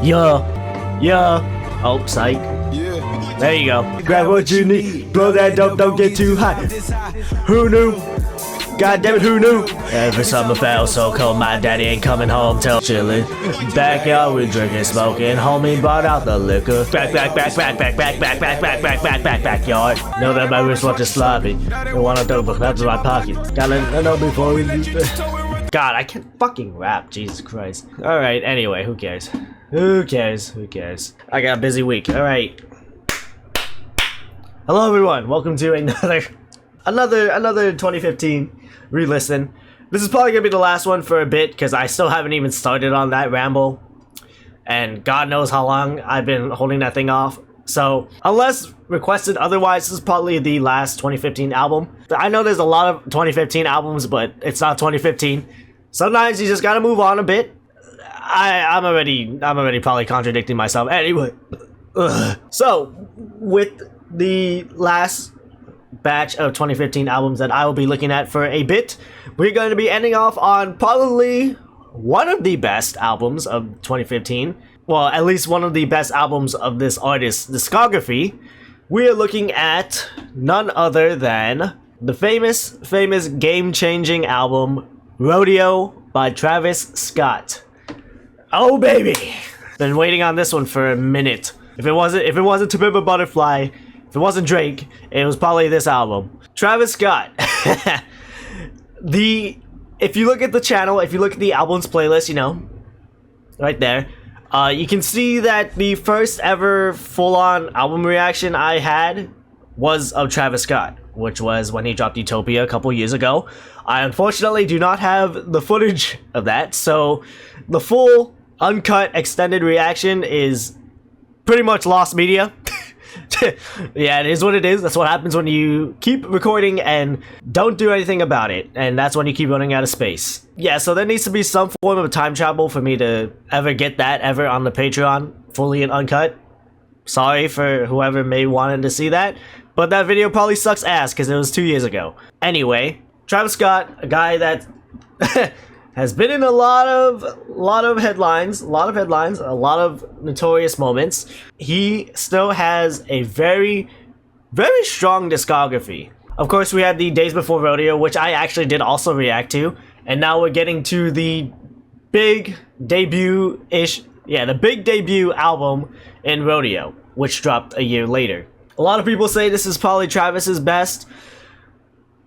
Yeah. Oh, psych. Yeah. There you go. Grab what you need. Blow that dope, don't get too high. Who knew? God damn it, who knew? Every summer fell so cold, my daddy ain't coming home till chillin'. Backyard, we drinking, smoking. Homie brought out the liquor. Backyard. Know that my wrist watch is sloppy. Don't wanna throw the claps in my pocket. Gotta know before we do. God, I can't fucking rap. Jesus Christ. Alright, anyway, who cares? Who cares? Who cares? I got a busy week. Alright. Hello everyone, welcome to another 2015 re-listen. This is probably gonna be the last one for a bit because I still haven't even started on that ramble, and God knows how long I've been holding that thing off. So unless requested otherwise, this is probably the last 2015 album. I know there's a lot of 2015 albums, but it's not 2015. Sometimes you just gotta move on a bit. I'm already probably contradicting myself. Anyway, so with the last batch of 2015 albums that I will be looking at for a bit, we're going to be ending off on probably one of the best albums of 2015. Well, at least one of the best albums of this artist's discography. We are looking at none other than the famous game-changing album Rodeo by Travisscott. Oh baby! Been waiting on this one for a minute. If it wasn't To Pimp a Butterfly, if it wasn't Drake, it was probably this album. Travisscott. If you look at the channel, if you look at the albums playlist, you know, right there, you can see that the first ever full-on album reaction I had was of Travisscott, which was when he dropped Utopia a couple years ago. I unfortunately do not have the footage of that, so the full, uncut, extended reaction is pretty much lost media. Yeah, it is what it is. That's what happens when you keep recording and don't do anything about it, and that's when you keep running out of space. Yeah, so there needs to be some form of time travel for me to ever get that ever on the Patreon, fully and uncut. Sorry for whoever may wanted to see that, but that video probably sucks ass because it was 2 years ago. Anyway, Travisscott, a guy that has been in a lot of headlines, a lot of notorious moments. He still has a very strong discography. Of course, we had the Days Before Rodeo, which I actually did also react to, and now we're getting to the big debut-ish, yeah, the big debut album in Rodeo, which dropped a year later. A lot of people say this is probably Travis's best.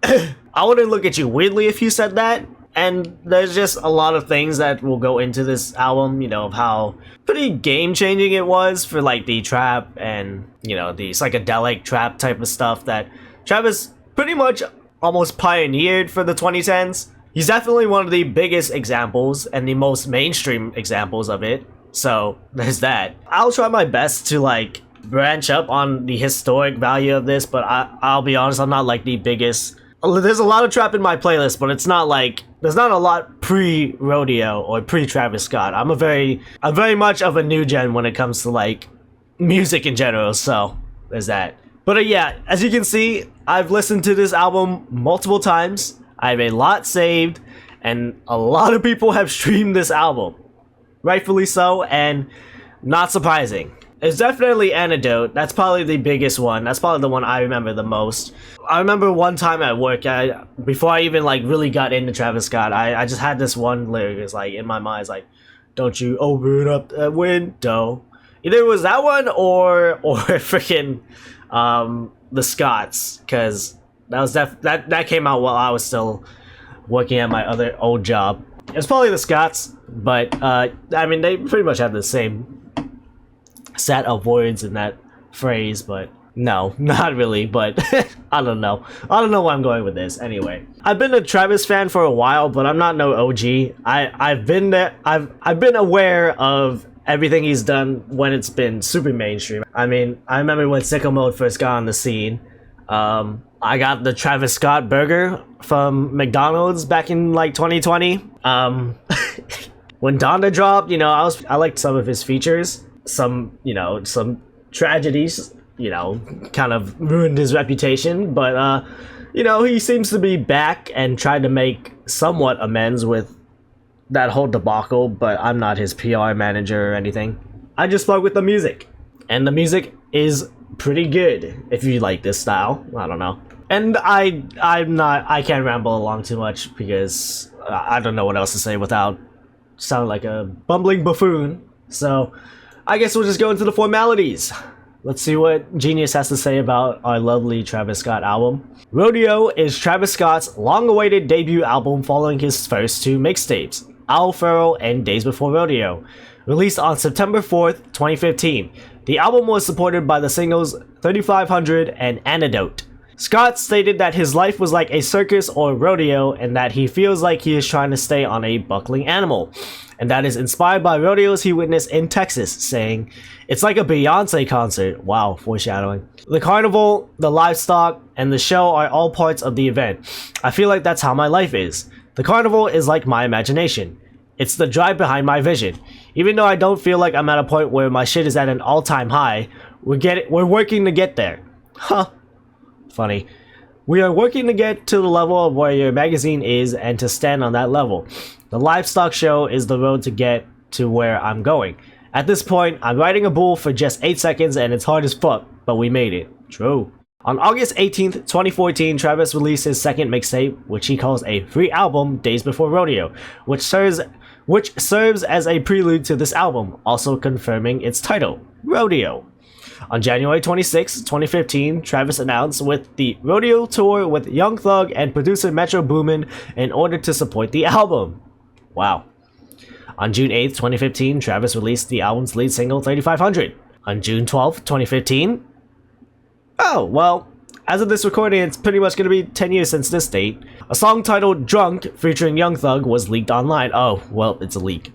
I wouldn't look at you weirdly if you said that. And there's just a lot of things that will go into this album, you know, of how pretty game-changing it was for, like, the trap and, you know, the psychedelic trap type of stuff that Travis pretty much almost pioneered for the 2010s. He's definitely one of the biggest examples and the most mainstream examples of it, so there's that. I'll try my best to, like, branch up on the historic value of this, but I'll be honest, I'm not, like, the biggest. There's a lot of trap in my playlist, but it's not like there's not a lot pre-Rodeo or pre-Travisscott. I'm very much of a new gen when it comes to like music in general, so there's that. But yeah, as you can see, I've listened to this album multiple times. I have a lot saved, and a lot of people have streamed this album. Rightfully so, and not surprising. It's definitely Antidote. That's probably the biggest one. That's probably the one I remember the most. I remember one time at work, before I even like really got into Travisscott, I just had this one lyric. It's like in my mind, it's like, "Don't you open up that window." Either it was that one or freaking the Scotts, because that was that came out while I was still working at my other old job. It was probably the Scotts, but I mean they pretty much have the same set of words in that phrase, but no, not really. But I don't know where I'm going with this. Anyway, I've been a Travis fan for a while, but I'm not no OG. I've been there. I've been aware of everything he's done when it's been super mainstream. I mean, I remember when Sicko Mode first got on the scene. I got the Travisscott burger from McDonald's back in like 2020. When Donda dropped, you know, I liked some of his features. Some tragedies, you know, kind of ruined his reputation, but you know, he seems to be back and tried to make somewhat amends with that whole debacle, but I'm not his PR manager or anything. I just fuck with the music, and the music is pretty good if you like this style. I don't know. And I can't ramble along too much because I don't know what else to say without sounding like a bumbling buffoon. So I guess we'll just go into the formalities. Let's see what Genius has to say about our lovely Travis Scott album. Rodeo is Travis Scott's long-awaited debut album following his first two mixtapes, Owl Pharaoh and Days Before Rodeo, released on September 4th, 2015. The album was supported by the singles 3500 and Antidote. Scott stated that his life was like a circus or rodeo and that he feels like he is trying to stay on a buckling animal, and that is inspired by rodeos he witnessed in Texas, saying, "It's like a Beyonce concert." Wow, foreshadowing. The carnival, the livestock, and the show are all parts of the event. I feel like that's how my life is. The carnival is like my imagination. It's the drive behind my vision. Even though I don't feel like I'm at a point where my shit is at an all-time high, we're working to get there. Huh. Funny. We are working to get to the level of where your magazine is and to stand on that level. The livestock show is the road to get to where I'm going. At this point, I'm riding a bull for just 8 seconds and it's hard as fuck, but we made it. True. On August 18th, 2014, Travis released his second mixtape, which he calls a free album, Days Before Rodeo, which serves as a prelude to this album, also confirming its title, Rodeo. On January 26, 2015, Travis announced with the Rodeo Tour with Young Thug and producer Metro Boomin in order to support the album. Wow. On June 8, 2015, Travis released the album's lead single 3500. On June 12, 2015... Oh, well, as of this recording, it's pretty much going to be 10 years since this date. A song titled Drunk featuring Young Thug was leaked online. Oh, well, it's a leak.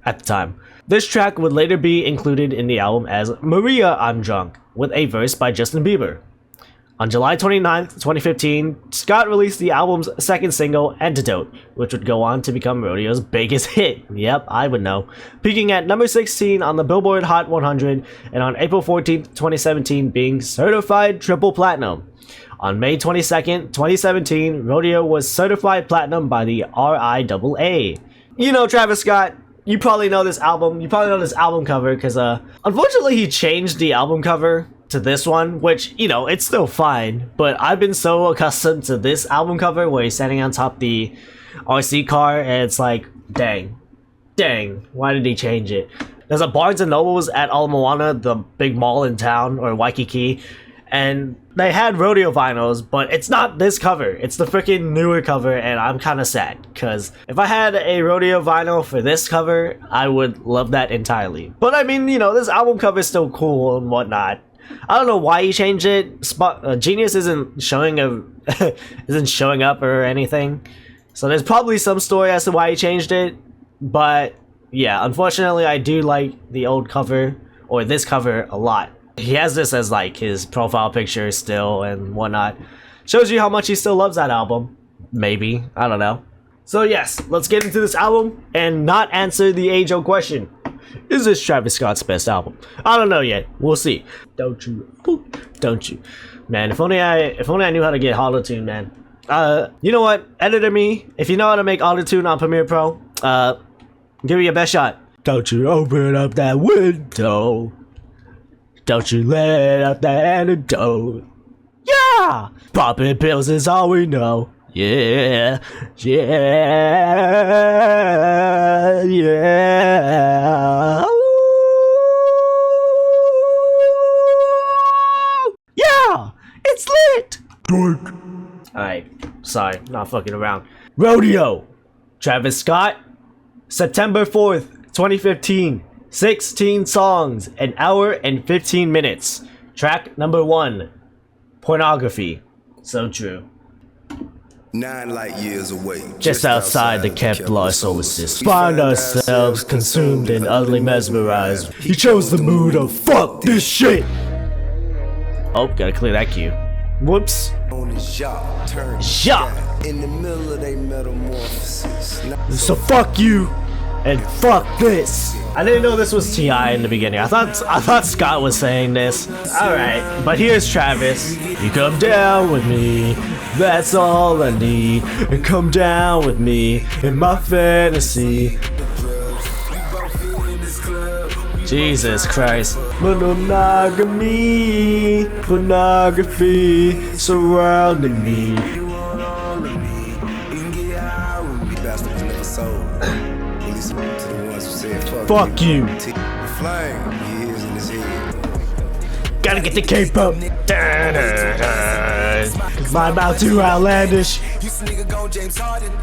At the time. This track would later be included in the album as Maria I'm Drunk, with a verse by Justin Bieber. On July 29th, 2015, Scott released the album's second single, Antidote, which would go on to become Rodeo's biggest hit. Yep, I would know. Peaking at number 16 on the Billboard Hot 100, and on April 14th, 2017, being certified triple platinum. On May 22nd, 2017, Rodeo was certified platinum by the RIAA. You know Travis Scott. You probably know this album. You probably know this album cover because, unfortunately, he changed the album cover to this one, which, you know, it's still fine. But I've been so accustomed to this album cover where he's standing on top of the RC car, and it's like, dang, why did he change it? There's a Barnes & Noble's at Ala Moana, the big mall in town, or Waikiki, and they had Rodeo vinyls, but it's not this cover. It's the freaking newer cover, and I'm kind of sad, because if I had a Rodeo vinyl for this cover, I would love that entirely. But I mean, you know, this album cover is still cool and whatnot. I don't know why he changed it. Genius isn't showing up or anything, so there's probably some story as to why he changed it. But yeah, unfortunately, I do like the old cover, or this cover, a lot. He has this as like his profile picture still and whatnot. Shows you how much he still loves that album. Maybe. I don't know. So yes, let's get into this album and not answer the age-old question. Is this Travis Scott's best album? I don't know yet. We'll see. Don't you? Man, if only I knew how to get autotune, man. You know what? Editor me, if you know how to make autotune on Premiere Pro, give me your best shot. Don't you open up that window. Don't you let out that antidote. Yeah! Popping pills is all we know. Yeah. Yeah! It's lit! Dork. Alright, sorry, not fucking around. Rodeo! Travis Scott, September 4th, 2015. 16 songs, an hour and 15 minutes. Track number 1, Pornography. So true. 9 light years away, just outside the Kepler solar system, find ourselves consumed and utterly mesmerized. You chose the mood of fuck this shit. Oh, gotta clear that cue. Whoops. Ja. In the middle of their metamorphosis. So fuck you and fuck this. I didn't know this was T.I. in the beginning. I thought Scott was saying this. Alright, but here's Travis. You come down with me, that's all I need. And come down with me in my fantasy. Jesus Christ. Monogamy, pornography surrounding me. Fuck you. Gotta get the cape up. Cause my mouth too outlandish.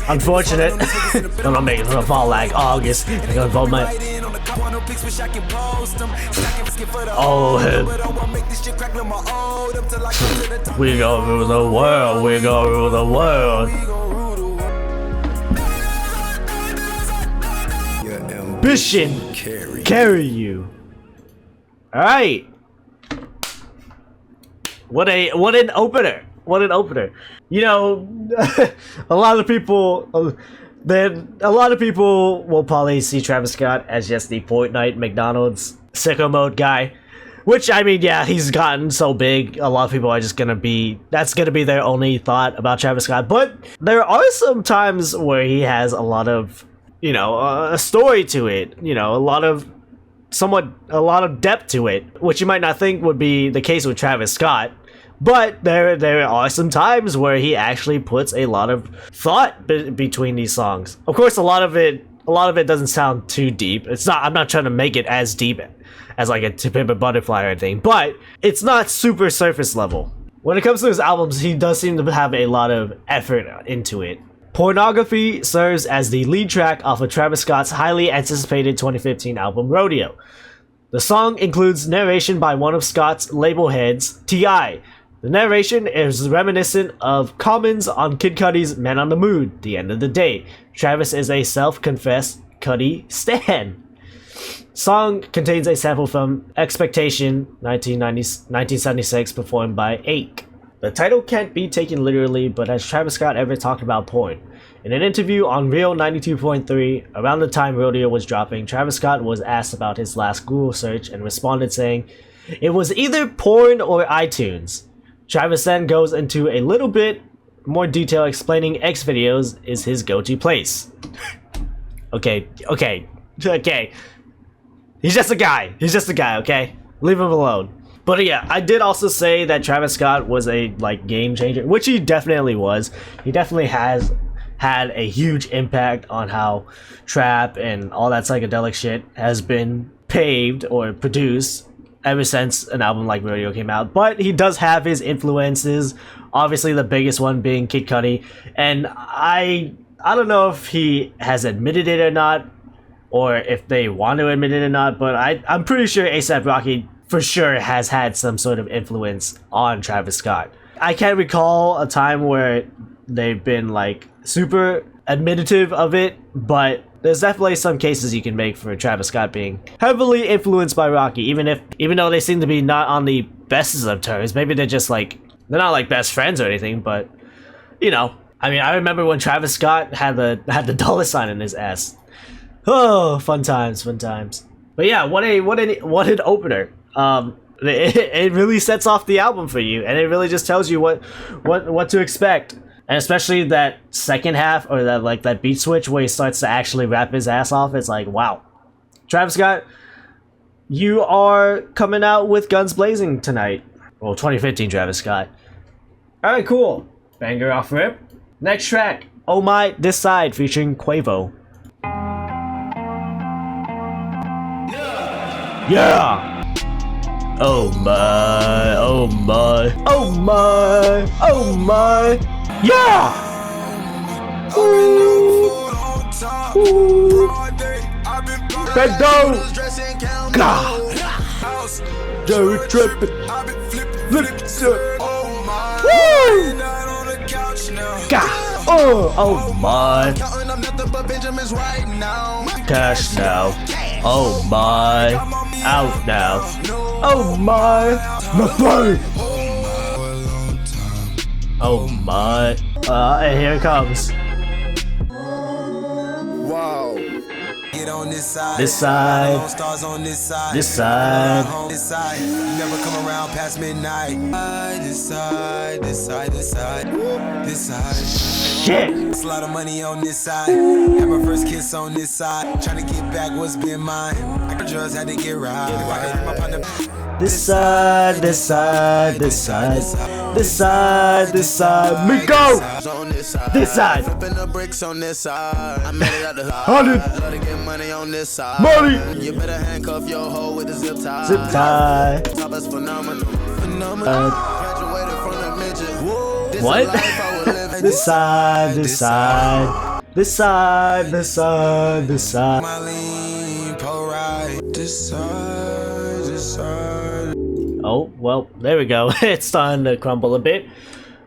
Unfortunate. Gonna make it fall like August. I'm gonna vote my. Oh, we gonna rule the world. We gonna rule the world. Ambition carry you. All right. What an opener. What an opener. You know, a lot of people will probably see Travis Scott as just the Fortnite McDonald's sicko mode guy. Which, I mean, yeah, he's gotten so big, a lot of people are just gonna be, that's gonna be their only thought about Travis Scott. But there are some times where he has a lot of, you know, a story to it, you know, a lot of depth to it, which you might not think would be the case with Travis Scott. But there are some times where he actually puts a lot of thought between these songs. Of course, a lot of it doesn't sound too deep. It's not. I'm not trying to make it as deep as like a To Pimp a Butterfly or anything, but it's not super surface level. When it comes to his albums, he does seem to have a lot of effort into it. Pornography serves as the lead track off of Travis Scott's highly anticipated 2015 album Rodeo. The song includes narration by one of Scott's label heads, T.I. The narration is reminiscent of Common's on Kid Cudi's Men on the Mood, The End of the Day. Travis is a self-confessed Cudi stan. Song contains a sample from Expectation 1976 performed by Ake. The title can't be taken literally, but has Travis Scott ever talked about porn? In an interview on Real 92.3, around the time Rodeo was dropping, Travis Scott was asked about his last Google search and responded saying, "It was either porn or iTunes." Travis then goes into a little bit more detail explaining X videos is his go-to place. Okay. He's just a guy, okay? Leave him alone. But yeah, I did also say that Travis Scott was a game changer, which he definitely was. He definitely has had a huge impact on how trap and all that psychedelic shit has been paved or produced ever since an album like Rodeo came out. But he does have his influences, obviously the biggest one being Kid Cudi, and I don't know if he has admitted it or not, or if they want to admit it or not, but I'm pretty sure A$AP Rocky for sure has had some sort of influence on Travis Scott. I can't recall a time where they've been super admitative of it, but there's definitely some cases you can make for Travis Scott being heavily influenced by Rocky, even though they seem to be not on the bestest of terms. Maybe they're just they're not best friends or anything, but you know, I mean, I remember when Travis Scott had the dollar sign in his ass. Oh, fun times. But yeah, what an opener. It really sets off the album for you, and it really just tells you what to expect. And especially that second half, or that beat switch where he starts to actually rap his ass off. It's like, wow, Travis Scott, you are coming out with guns blazing tonight. Well, 2015 Travis Scott. All right, cool. Banger off rip. Next track, Oh My This Side featuring Quavo. Yeah. Oh my, oh my, oh my, oh my. Yeah! Ooh. Ooh. Bend down! God! Jerry trippin'! Flip it! Woo! God! Oh my! Cash now! Oh my! Out now! Oh my! My brain! Oh my. And here it comes. Wow. Get on this side. This side. Stars on this side. This side. This side. You never come around past midnight. This side. This side. This side. This side. shit. It's a lot of money on this side. Had my first kiss on this side. Trying to get back what's been mine. I just had to get right. My partner. This side, this side, this side, this side, this side. Miko! This side. Flipping the bricks on this side. I made it out the Hundred. Love to get money on this side. Money. You better handcuff your hoe with a zip tie. Zip tie. Top is phenomenal. Graduated from the midget. This What? is life I would live. This side, this side, this side, this side, this side. My lean, pull right. This side, this side. Oh, well, there we go. It's starting to crumble a bit.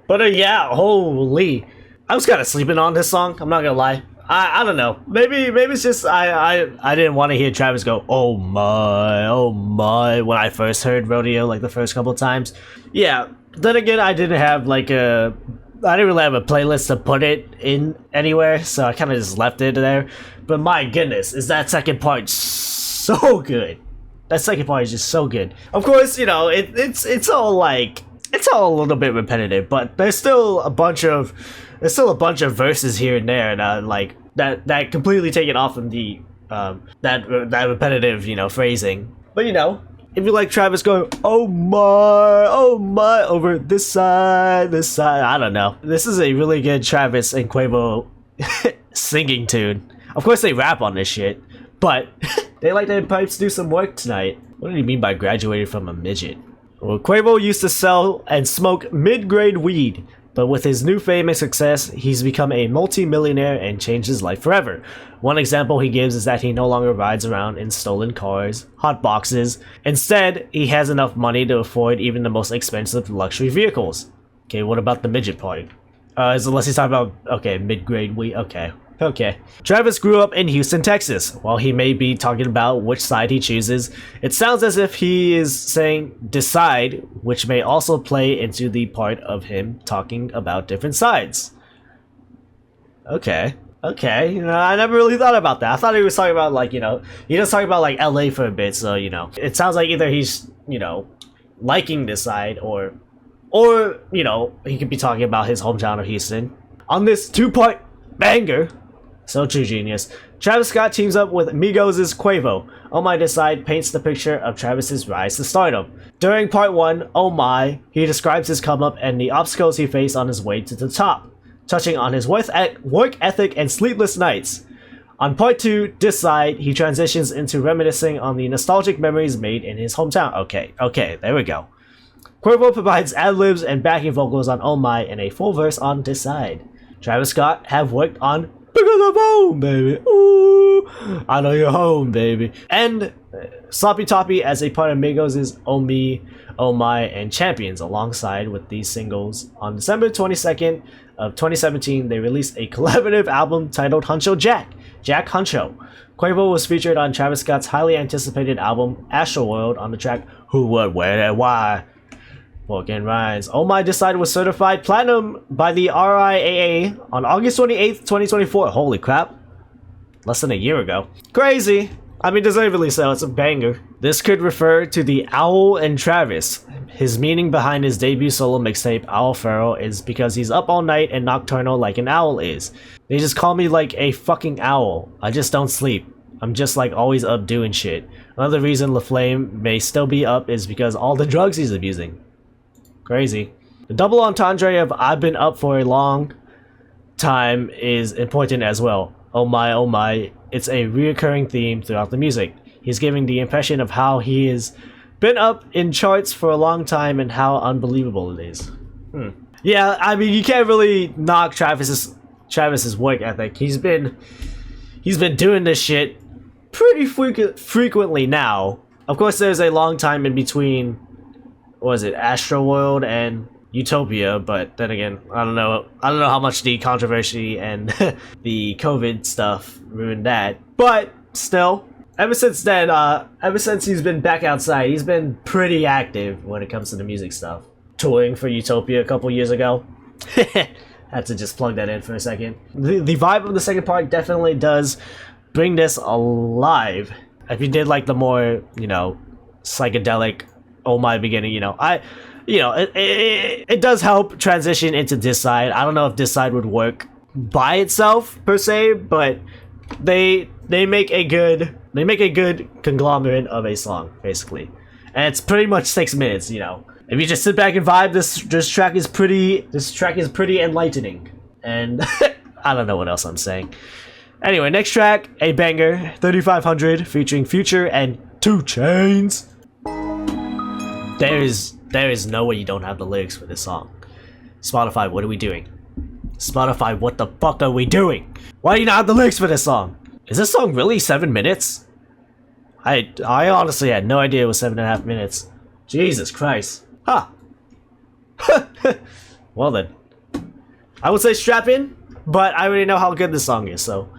But yeah, holy. I was kind of sleeping on this song, I'm not gonna lie. I don't know. Maybe it's just I didn't want to hear Travis go, oh my, when I first heard Rodeo, like the first couple of times. Yeah, then again, I didn't really have a playlist to put it in anywhere, so I kind of just left it there. But my goodness, is that second part so good. That second part is just so good. Of course, you know, it's all like, it's all a little bit repetitive, but there's still a bunch of verses here and there, and like that completely take it off from the that repetitive, you know, phrasing. But you know, if you like Travis going, oh my, over this side, I don't know. This is a really good Travis and Quavo singing tune. Of course they rap on this shit, but they like their pipes do some work tonight. What do you mean by graduated from a midget? Well, Quavo used to sell and smoke mid-grade weed, but with his new fame and success, he's become a multi-millionaire and changed his life forever. One example he gives is that he no longer rides around in stolen cars, hot boxes. Instead, he has enough money to afford even the most expensive luxury vehicles. Okay, what about the midget part? Unless he's talking about, okay, mid-grade weed, okay. Travis grew up in Houston, Texas. While he may be talking about which side he chooses, it sounds as if he is saying decide, which may also play into the part of him talking about different sides. Okay, you know, I never really thought about that. I thought he was talking about, like, you know, he was talking about like LA for a bit, so, you know, it sounds like either he's, you know, liking this side or, you know, he could be talking about his hometown of Houston. On this two-part banger, so true genius, Travis Scott teams up with Migos' Quavo. Oh My Decide paints the picture of Travis's rise to stardom. During part 1, Oh My, he describes his come up and the obstacles he faced on his way to the top, touching on his work ethic and sleepless nights. On part 2, Decide, he transitions into reminiscing on the nostalgic memories made in his hometown. Okay, there we go. Quavo provides ad-libs and backing vocals on Oh My and a full verse on Decide. Travis Scott have worked on Because I'm Home, baby. Ooh, I know you're home, baby. And Sloppy Toppy as a part of Migos' Oh Me, Oh My, and Champions. Alongside with these singles, on December 22nd of 2017, they released a collaborative album titled Huncho Jack Huncho. Quavo was featured on Travis Scott's highly anticipated album Astroworld on the track Who, What, Where, and Why. Fucking Rise. Oh My Decide was certified platinum by the RIAA on August 28th, 2024. Holy crap. Less than a year ago. Crazy. I mean, deservedly so. It's a banger. This could refer to the Owl and Travis. His meaning behind his debut solo mixtape, Owl Pharaoh, is because he's up all night and nocturnal like an owl is. They just call me like a fucking owl. I just don't sleep. I'm just like always up doing shit. Another reason LaFlame may still be up is because all the drugs he's abusing. Crazy. The double entendre of I've been up for a long time is important as well. Oh my, it's a reoccurring theme throughout the music. He's giving the impression of how he has been up in charts for a long time and how unbelievable it is. Yeah, I mean, you can't really knock Travis's work ethic. He's been doing this shit pretty frequently now. Of course, there's a long time in between, what was it, Astroworld and Utopia, but then again, I don't know how much the controversy and the COVID stuff ruined that. But still, ever since then, ever since he's been back outside, he's been pretty active when it comes to the music stuff. Touring for Utopia a couple years ago. Had to just plug that in for a second. The vibe of the second part definitely does bring this alive. If you did like the more, you know, psychedelic Oh My beginning, it does help transition into Decide. I don't know if Decide would work by itself per se, but they make a good conglomerate of a song basically, and it's pretty much 6 minutes. You know, if you just sit back and vibe, this track is pretty enlightening, and I don't know what else I'm saying. Anyway, next track, a banger, 3500 featuring Future and 2 Chainz. There is no way you don't have the lyrics for this song. Spotify, what are we doing? Spotify, what the fuck are we doing? Why do you not have the lyrics for this song? Is this song really 7 minutes? I honestly had no idea it was 7.5 minutes. Jesus Christ. Huh. Well then. I would say strap in, but I already know how good this song is, so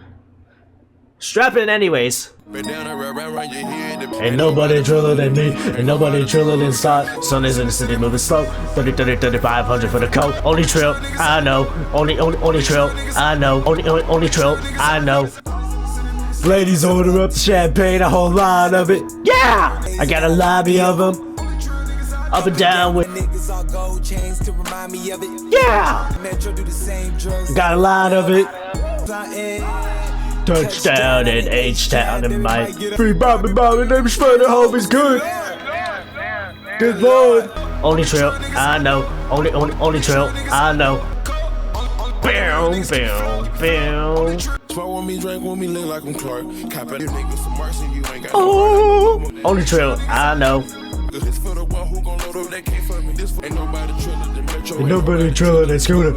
strap in anyways. Ain't nobody driller than me, ain't nobody driller than side. Sun is in the city moving slow. 3500 for the coat. Only trill, I know. Only trill, I know. Only trill, I know. Ladies order up the champagne, a whole lot of it. Yeah! I got a lobby of them. Up and down with niggas all gold chains to remind me of it. Yeah! Metro do the same drugs. Got a lot of it. Touchdown in H-Town and my free Bobby, name Spider Home is good. Good lord. Only trail, I know. Only trail, I know. Boom. Smoke with me, drink with me, look like I'm Clark. Cop at niggas some mercy, you ain't got oh, only trail, I know. This for the one who gon' load up, they can't fuck me. This for ain't nobody trillin' than Metro. Ain't nobody trillin' than Scooter.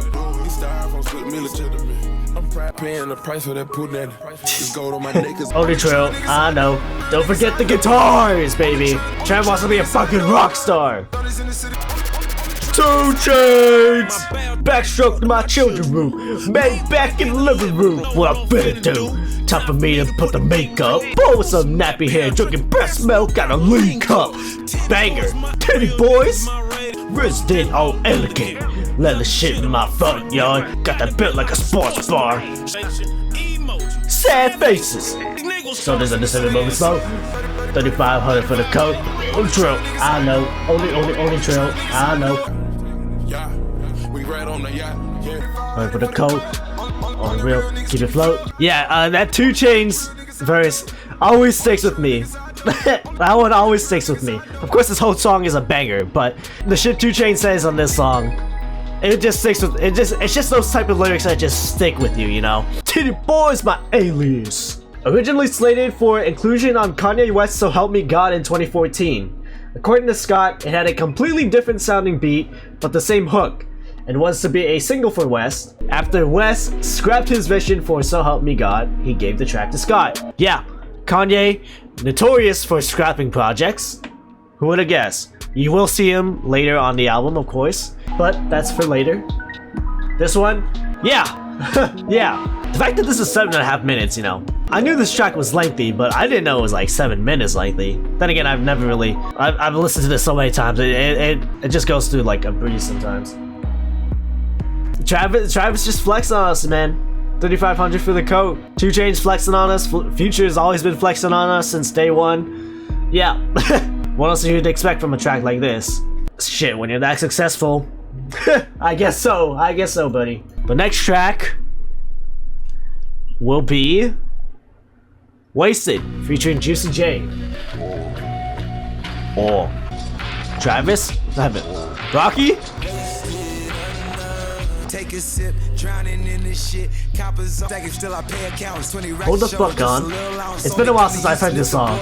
Paying the price for that put that just gold on my neck. Only trail, I know. Don't forget the guitars, baby. Trav wants to be a fucking rock star. 2 Chainz. Backstroke to my children's room. Made back in the living room. What I better do? Time for me to put the makeup. Boy with some nappy hair, drinking breast milk out a lean cup. Banger, titty boys. Resident all elegant. Leather shit in my front yard. Got that built like a sports bar. Sad faces. So there's a December moment slow. 3500 for the coat. Only trail, I know. Only trail, I know. Yeah, we right on the yacht. Yeah. For the coat. On real, keep it float. Yeah, that 2 Chainz verse always sticks with me. That one always sticks with me. Of course, this whole song is a banger, but the shit 2 Chainz says on this song, it just sticks with it. It's just those type of lyrics that just stick with you, you know. Titty boy's my alias. Originally slated for inclusion on Kanye West's "So Help Me God" in 2014. According to Scott, it had a completely different sounding beat, but the same hook, and was to be a single for West. After West scrapped his vision for "So Help Me God," he gave the track to Scott. Yeah, Kanye, notorious for scrapping projects. Who would have guessed? You will see him later on the album, of course, but that's for later. This one, yeah, yeah. The fact that this is 7.5 minutes, you know. I knew this track was lengthy, but I didn't know it was like 7 minutes lengthy. Then again, I've never really, I've listened to this so many times, it just goes through like a breeze sometimes. Travis just flexed on us, man. 3500 for the coat. 2 Chainz flexing on us. Future has always been flexing on us since day one. Yeah. What else you'd expect from a track like this? Shit, when you're that successful. I guess so, buddy. The next track will be Wasted, featuring Juicy J. Or Travis? Rocky? Take a sip, drowning in this shit. Coppers up, still I pay accounts. 20 racks. Hold the fuck on. It's been a while since I've heard this song.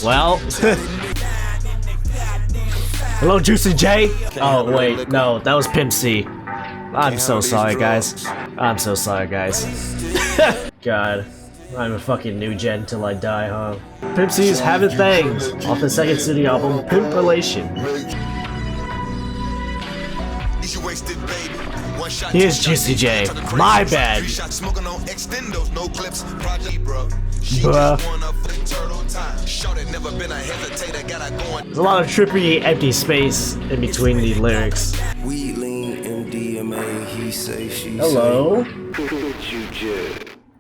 Well, hello, Juicy J. Oh wait, no, that was Pimp C. I'm so sorry, guys. I'm so sorry, guys. God, I'm a fucking new gen till I die, huh? Pimp C's Having Things off the second studio album, Pimp Relation. Here's Juicy J. My bad. Bruh. There's a lot of trippy, empty space in between the lyrics. We lean MDMA, he say, she hello.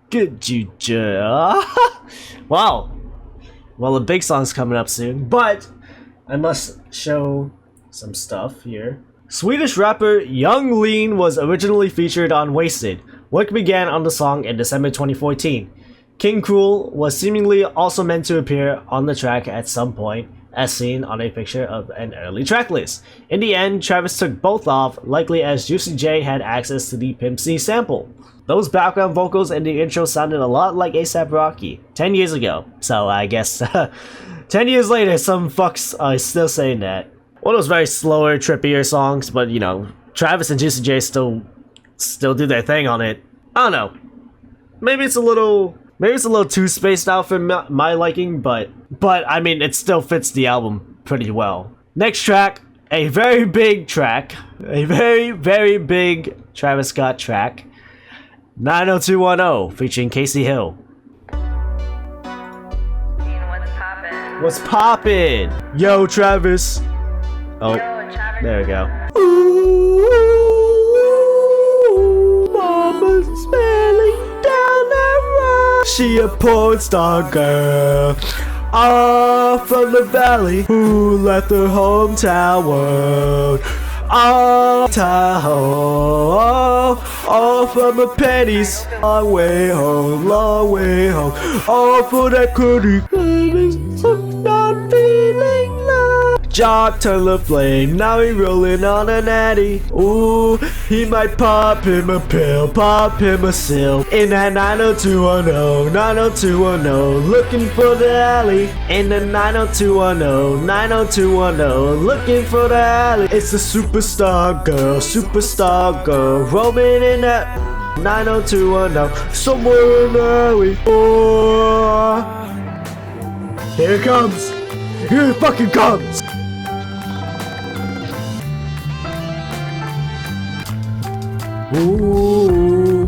Good you, wow. Well, the big song's coming up soon, but I must show some stuff here. Swedish rapper Young Lean was originally featured on Wasted. Work began on the song in December 2014. King Cruel was seemingly also meant to appear on the track at some point, as seen on a picture of an early track list. In the end, Travis took both off, likely as Juicy J had access to the Pimp C sample. Those background vocals in the intro sounded a lot like A$AP Rocky 10 years ago, so I guess 10 years later some fucks are still saying that. One of those very slower, trippier songs, but you know, Travis and Juicy J still do their thing on it. I don't know. Maybe it's a little too spaced out for my liking, but I mean, it still fits the album pretty well. Next track, a very big track, a very, very big Travis Scott track, 90210, featuring Casey Hill. What's poppin'? Yo, Travis. Oh, Yo, Travis. there we go. Ooh, mama's smelling down the road. She a porn star girl, off from the valley, who left her hometown world. All from her pennies, long way home, all for that goodie. Not feeling love. Jock turned the flame, now he rolling on a natty. Ooh, he might pop him a pill, pop him a seal. In that 90210, 90210, looking for the alley. In the 90210, 90210, looking for the alley. It's a superstar girl, roaming in that 90210, somewhere in the alley. Oh, here it comes. Here it fucking comes. Ooh,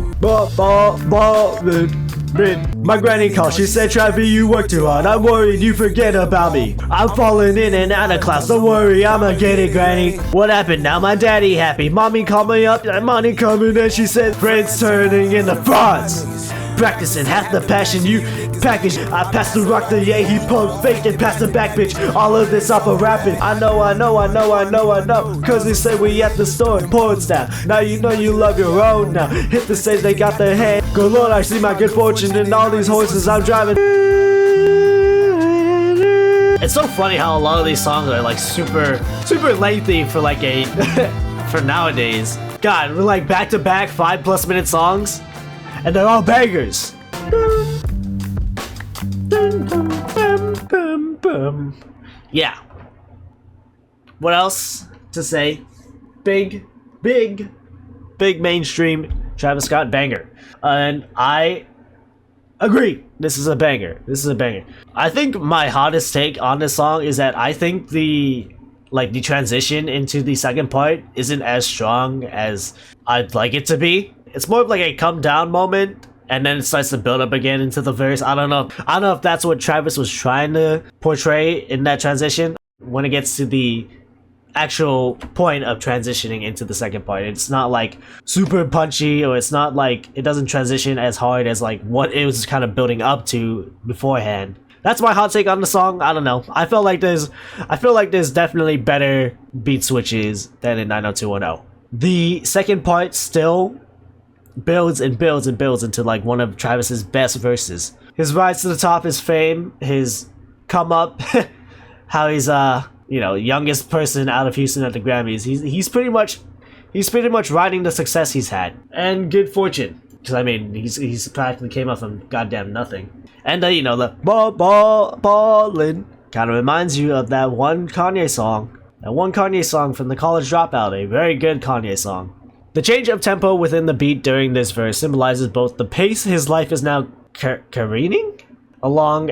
my granny called, she said, Travis, you work too hard. I'm worried you forget about me. I'm falling in and out of class. Don't worry, I'ma get it, granny. What happened now? My daddy happy. Mommy called me up, money coming, and she said, friends turning into frauds. Practicing half the passion you package. I passed the rock to yeah, he punk fake and passed the back bitch. All of this off of rapping. I know. Cause they say we at the store porn style. Now you know you love your own now. Hit the stage, they got their hand. Good lord, I see my good fortune in all these horses I'm driving. It's so funny how a lot of these songs are like super lengthy for like a for nowadays. God, we're like back to back 5+ minute songs. And they're all bangers. Yeah. What else to say? Big mainstream Travis Scott banger. And I agree. This is a banger. I think my hottest take on this song is that I think the transition into the second part isn't as strong as I'd like it to be. It's more of like a come down moment, and then it starts to build up again into the verse. I don't know if that's what Travis was trying to portray in that transition. When it gets to the actual point of transitioning into the second part, it's not like super punchy, or it's not like it doesn't transition as hard as like what it was kind of building up to beforehand. That's my hot take on the song. I don't know. I feel like there's definitely better beat switches than in 90210. The second part still builds into like one of Travis's best verses. His rise to the top, his fame, his come up, how he's youngest person out of Houston at the Grammys. He's pretty much riding the success he's had and good fortune. Because I mean, he's practically came up from goddamn nothing. And the ballin' kind of reminds you of that one Kanye song from the College Dropout, a very good Kanye song. The change of tempo within the beat during this verse symbolizes both the pace his life is now careening along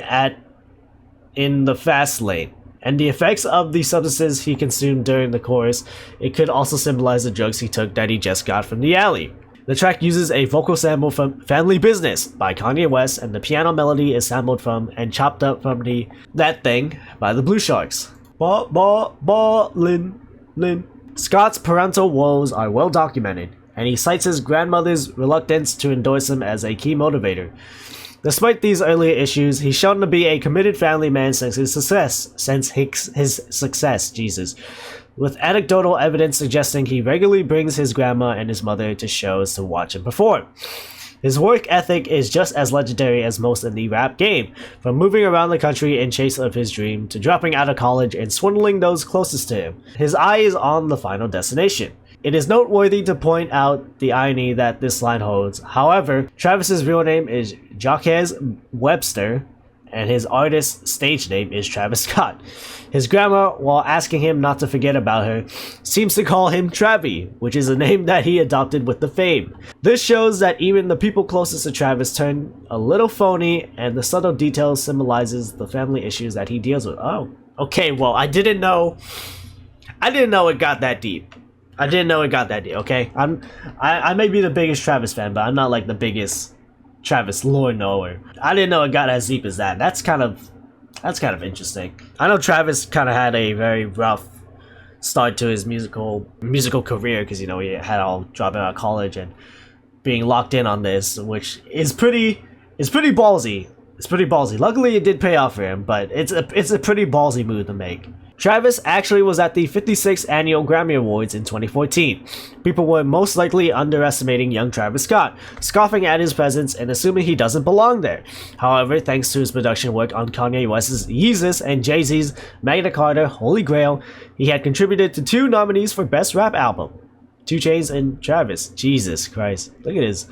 in the fast lane, and the effects of the substances he consumed during the chorus. It could also symbolize the drugs he took that he just got from the alley. The track uses a vocal sample from Family Business by Kanye West, and the piano melody is sampled from and chopped up from That Thing by the Blue Sharks. Lin. Scott's parental woes are well documented, and he cites his grandmother's reluctance to endorse him as a key motivator. Despite these earlier issues, he's shown to be a committed family man since his success. Jesus. with anecdotal evidence suggesting he regularly brings his grandma and his mother to shows to watch him perform. His work ethic is just as legendary as most in the rap game, from moving around the country in chase of his dream to dropping out of college and swindling those closest to him. His eye is on the final destination. It is noteworthy to point out the irony that this line holds. However, Travis's real name is Jacques Webster, and his artist stage name is Travisscott. His grandma, while asking him not to forget about her, seems to call him Travie, which is a name that he adopted with the fame. This shows that even the people closest to Travis turn a little phony, and the subtle details symbolizes the family issues that he deals with. Oh, okay, well, I didn't know it got that deep. Okay? I may be the biggest Travis fan, but I'm not like the biggest Travis lore knower. I didn't know it got as deep as that. That's kind of interesting. I know Travis kind of had a very rough start to his musical career because, you know, he had all dropping out of college and being locked in on this, which is pretty ballsy. It's pretty ballsy. Luckily, it did pay off for him, but it's a pretty ballsy move to make. Travis actually was at the 56th Annual Grammy Awards in 2014. People were most likely underestimating young Travis Scott, scoffing at his presence and assuming he doesn't belong there. However, thanks to his production work on Kanye West's Yeezus and Jay-Z's Magna Carta Holy Grail, he had contributed to 2 nominees for Best Rap Album. 2 Chainz and Travis. Jesus Christ. Look at his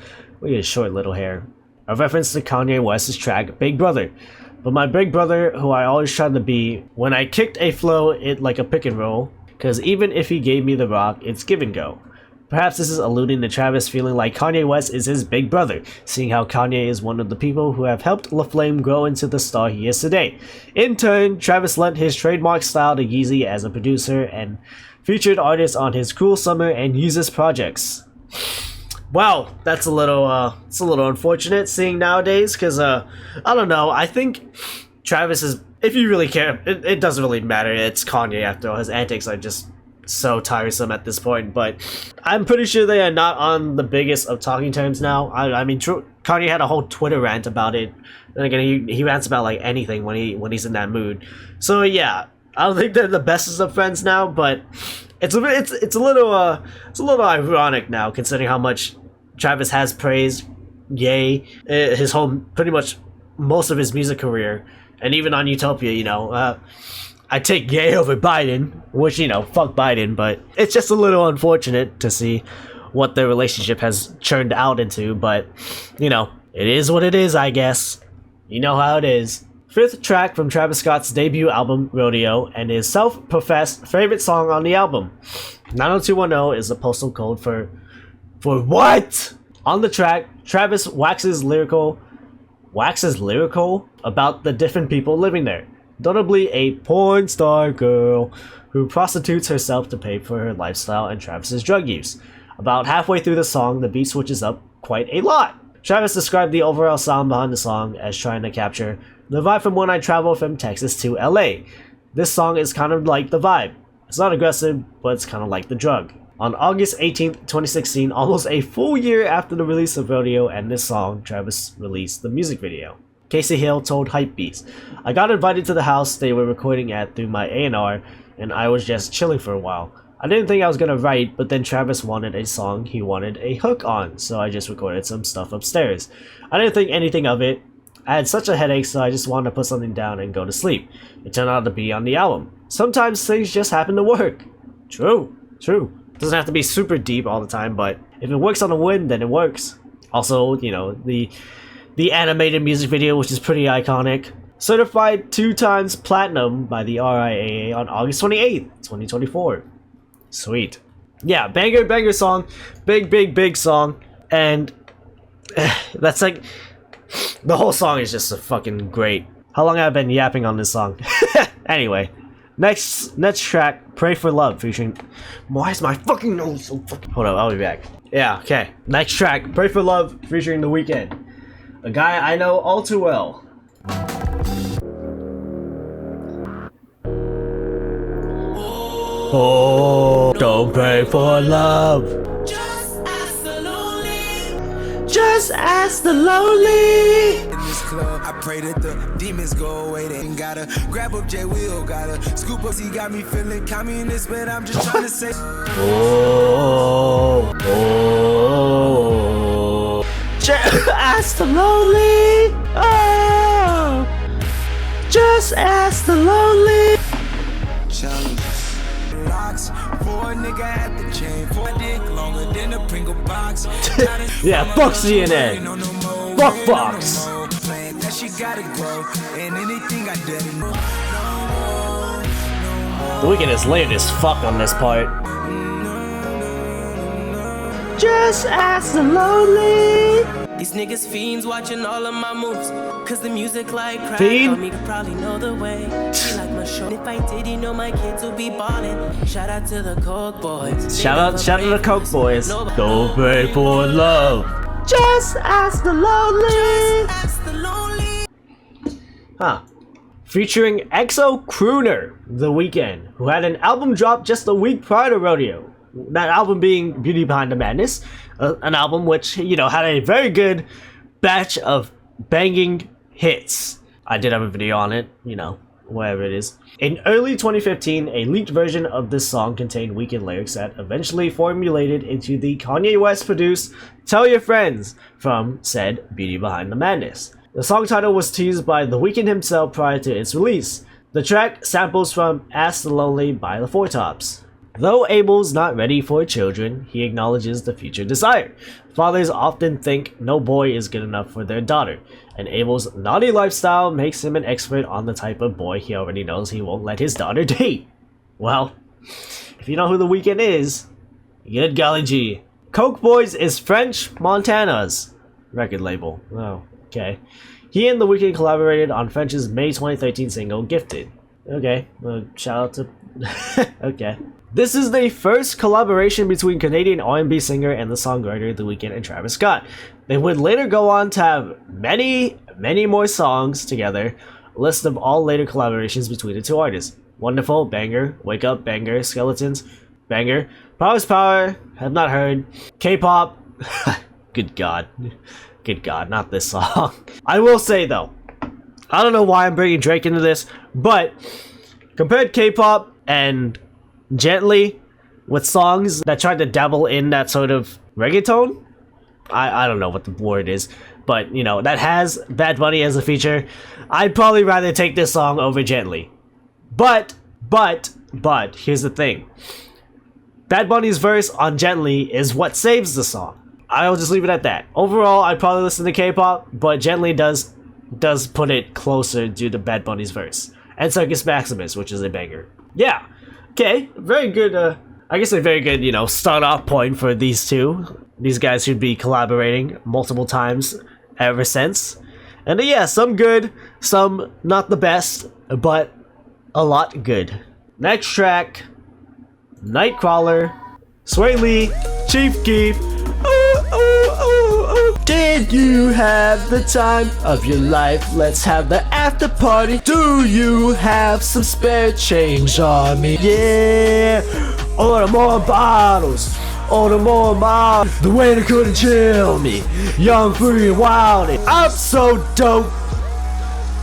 short little hair. A reference to Kanye West's track Big Brother. But my big brother, who I always tried to be, when I kicked a flow, it like a pick and roll, cause even if he gave me the rock, it's give and go. Perhaps this is alluding to Travis feeling like Kanye West is his big brother, seeing how Kanye is one of the people who have helped LaFlame grow into the star he is today. In turn, Travis lent his trademark style to Yeezy as a producer and featured artists on his Cruel Summer and Yeezus projects. Wow, that's a little unfortunate seeing nowadays, because I don't know, I think Travis is, if you really care, it doesn't really matter, it's Kanye after all. His antics are just so tiresome at this point, but I'm pretty sure they are not on the biggest of talking terms now. I mean, Kanye had a whole Twitter rant about it, and again, he rants about like anything when he's in that mood. So yeah, I don't think they're the bestest of friends now, but it's a little ironic now, considering how much Travis has praised Ye his whole, pretty much most of his music career, and even on Utopia, you know, I take Ye over Biden, which, you know, fuck Biden, but it's just a little unfortunate to see what their relationship has churned out into, but, you know, it is what it is, I guess. You know how it is. 5th track from Travis Scott's debut album, Rodeo, and his self-professed favorite song on the album. 90210 is the postal code for what? On the track, Travis waxes lyrical about the different people living there. Notably a porn star girl who prostitutes herself to pay for her lifestyle and Travis's drug use. About halfway through the song, the beat switches up quite a lot. Travis described the overall sound behind the song as trying to capture the vibe from when I traveled from Texas to LA. This song is kind of like the vibe. It's not aggressive, but it's kind of like the drug. On August 18th, 2016, almost a full year after the release of Rodeo and this song, Travis released the music video. Casey Hill told Hypebeast, "I got invited to the house they were recording at through my A&R, and I was just chilling for a while. I didn't think I was gonna write, but then Travis wanted a song he wanted a hook on, so I just recorded some stuff upstairs. I didn't think anything of it. I had such a headache, so I just wanted to put something down and go to sleep. It turned out to be on the album. Sometimes things just happen to work." True. Doesn't have to be super deep all the time, but if it works on a whim, then it works. Also, you know, the animated music video, which is pretty iconic. Certified 2 times platinum by the RIAA on August 28th, 2024. Sweet. Yeah, banger song. Big song. And that's like, the whole song is just a fucking great. How long have I been yapping on this song? Anyway. Next track, Pray for Love, featuring... Why is my fucking nose so fucking... Hold up, I'll be back. Yeah, okay. Next track, Pray for Love, featuring The Weeknd. A guy I know all too well. Oh, don't pray for love. Just ask the lonely. In this club, I pray that the demons go away. They ain't gotta grab up J Will, gotta scoop up. He got me feeling communist, but I'm just trying to say. Oh, oh. Just ask the lonely. Oh, just ask the lonely. Challenges. Locks for a nigga at the chain. For a dick longer than a Pringle box. Yeah, fuck CNN. Fuck Fox. That shit gotta grow. And anything I did. The Weeknd is late as fuck on this part. Just ask the lonely. These niggas fiends watching all of my moves. Cause the music like crack Fiend? on me to probably know the way. She like my show. If I did, you know my kids will be ballin'. Shout out to the Coke Boys. Shout out to the Coke Boys. Don't pray for love. Just ask the lonely. Huh. Featuring EXO crooner The Weeknd, who had an album drop just a week prior to Rodeo. That album being Beauty Behind the Madness, an album which, you know, had a very good batch of banging hits. I did have a video on it, you know, whatever it is. In early 2015, a leaked version of this song contained Weeknd lyrics that eventually formulated into the Kanye West produced Tell Your Friends from said Beauty Behind the Madness. The song title was teased by The Weeknd himself prior to its release. The track samples from Ask the Lonely by the Four Tops. Though Abel's not ready for children, he acknowledges the future desire. Fathers often think no boy is good enough for their daughter, and Abel's naughty lifestyle makes him an expert on the type of boy he already knows he won't let his daughter date. Well, if you know who The Weeknd is, good golly gee. Coke Boys is French Montana's record label. Oh, okay. He and The Weeknd collaborated on French's May 2013 single, Gifted. Okay, shout out to... okay. This is the first collaboration between Canadian R&B singer and the songwriter The Weeknd and Travis Scott. They would later go on to have many more songs together. A list of all later collaborations between the two artists. Wonderful, banger. Wake Up, banger. Skeletons, banger. Power's Power, have not heard. K-pop, good god. Good god, not this song. I will say though, I don't know why I'm bringing Drake into this, but compared K-pop and Gently with songs that tried to dabble in that sort of reggaeton, I don't know what the word is, but you know, that has Bad Bunny as a feature, I'd probably rather take this song over Gently. But here's the thing. Bad Bunny's verse on Gently is what saves the song. I'll just leave it at that. Overall, I'd probably listen to K-pop, but Gently does put it closer to the Bad Bunny's verse. And Circus Maximus, which is a banger. Yeah. Okay, very good, I guess a very good, you know, start off point for these two. These guys should be collaborating multiple times ever since. And yeah, some good, some not the best, but a lot good. Next track, Nightcrawler, Sway Lee, Chief Keef. Did you have the time of your life? Let's have the after party. Do you have some spare change on me? Yeah, order more bottles. Order more bottles. The waiter couldn't chill me. Young, free, and wild. I'm so dope.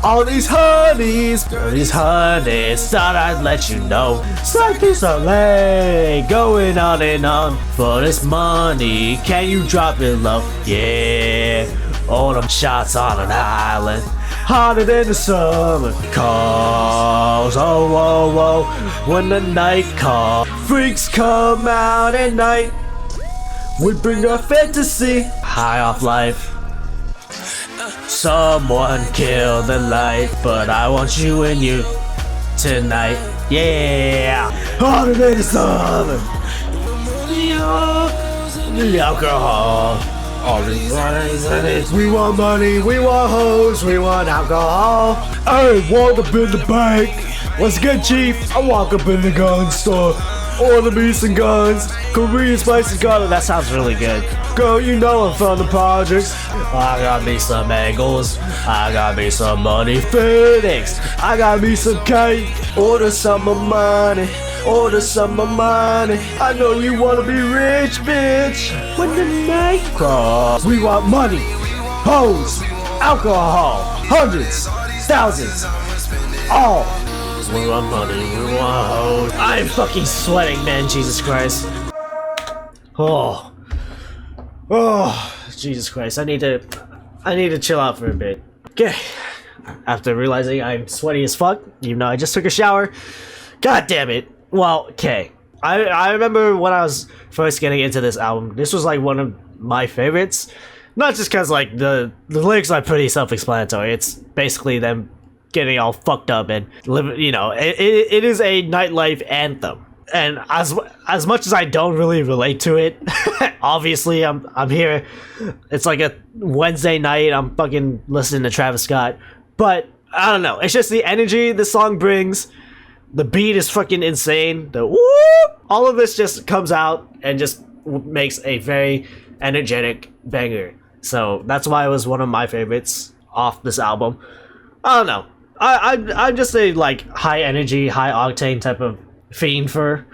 All these honeys, thought I'd let you know. Circus LA, going on and on for this money. Can you drop it low? Yeah, all them shots on an island, hotter than the summer calls. Oh, oh, oh, when the night calls, freaks come out at night. We bring our fantasy, high off life. Someone kill the light, but I want you and you tonight. Yeah, hotter than the summer. The alcohol, all these lines. We want money, we want hoes, we want alcohol. I walk up in the bank. What's good, Chief? I walk up in the gun store. Order me some guns, Korean spicy garlic. That sounds really good. Girl, you know I'm from the projects. I got me some angles. I got me some money. Phoenix. I got me some cake. Order some of money. Order some of money. I know you wanna be rich, bitch. When the night comes, we want money, hoes, alcohol. hundreds, thousands, all. We want money, we want hoes. I'm fucking sweating, man, Jesus Christ. Oh, Jesus Christ, I need to chill out for a bit. Okay, after realizing I'm sweaty as fuck, even though I just took a shower, god damn it. Well, okay, I remember when I was first getting into this album, this was like one of my favorites. Not just because like the lyrics are pretty self-explanatory. It's basically them getting all fucked up and live. You know, it is a nightlife anthem. And as much as I don't really relate to it, obviously I'm here. It's like a Wednesday night. I'm fucking listening to Travis Scott. But I don't know. It's just the energy the song brings. The beat is fucking insane. The whoop, all of this just comes out and just makes a very energetic banger. So that's why it was one of my favorites off this album. I don't know. I'm just a like high energy, high octane type of fiend, for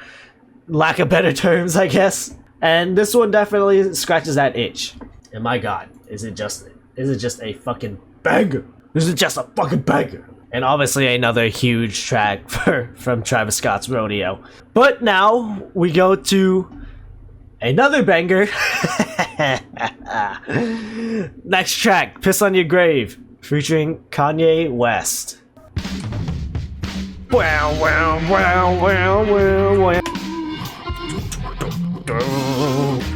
lack of better terms, I guess. And this one definitely scratches that itch. And my god, is it just a fucking banger? Is it just a fucking banger? And obviously another huge track from Travis Scott's Rodeo. But now we go to another banger. Next track, Piss on Your Grave, featuring Kanye West. Wow, wow, wow, wow, wow, wow.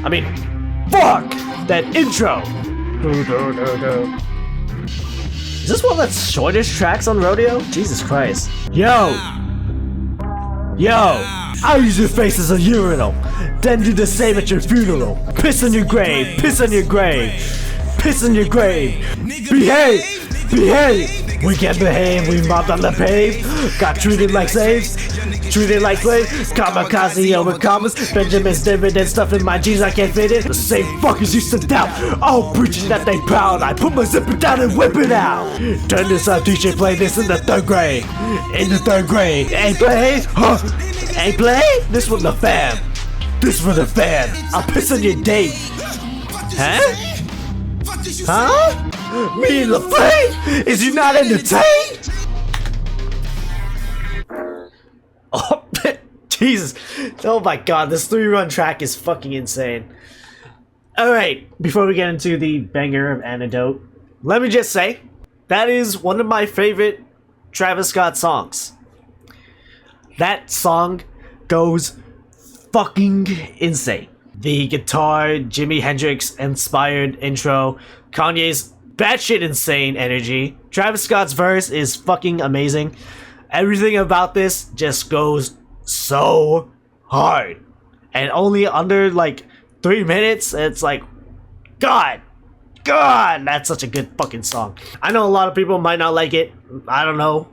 I mean, fuck that intro. Is this one of the shortest tracks on Rodeo? Jesus Christ. Yo, I use your face as a urinal, then do the same at your funeral. Piss on your grave, piss on your grave, piss on your grave. Behave. We can't behave, we mobbed on the pave. Got treated like slaves, treated like slaves. Kamikaze over commas, Benjamin's dividend stuff in my jeans I can't fit in. The same fuckers used to doubt, all preaching that they proud. I put my zipper down and whip it out. Turn this up, DJ, play this in the third grade. In the third grade. Ain't play? Huh? Ain't play? This for the fam. This for the fam. I'll piss on your date. Huh? Huh? Me and LaFlame? Is you not entertained? Oh, Jesus. Oh my god, this 3-run track is fucking insane. Alright, before we get into the banger of Antidote, let me just say, that is one of my favorite Travis Scott songs. That song goes fucking insane. The guitar, Jimi Hendrix inspired intro, Kanye's batshit insane energy. Travis Scott's verse is fucking amazing. Everything about this just goes so hard. And only under like 3 minutes, it's like, God, that's such a good fucking song. I know a lot of people might not like it. I don't know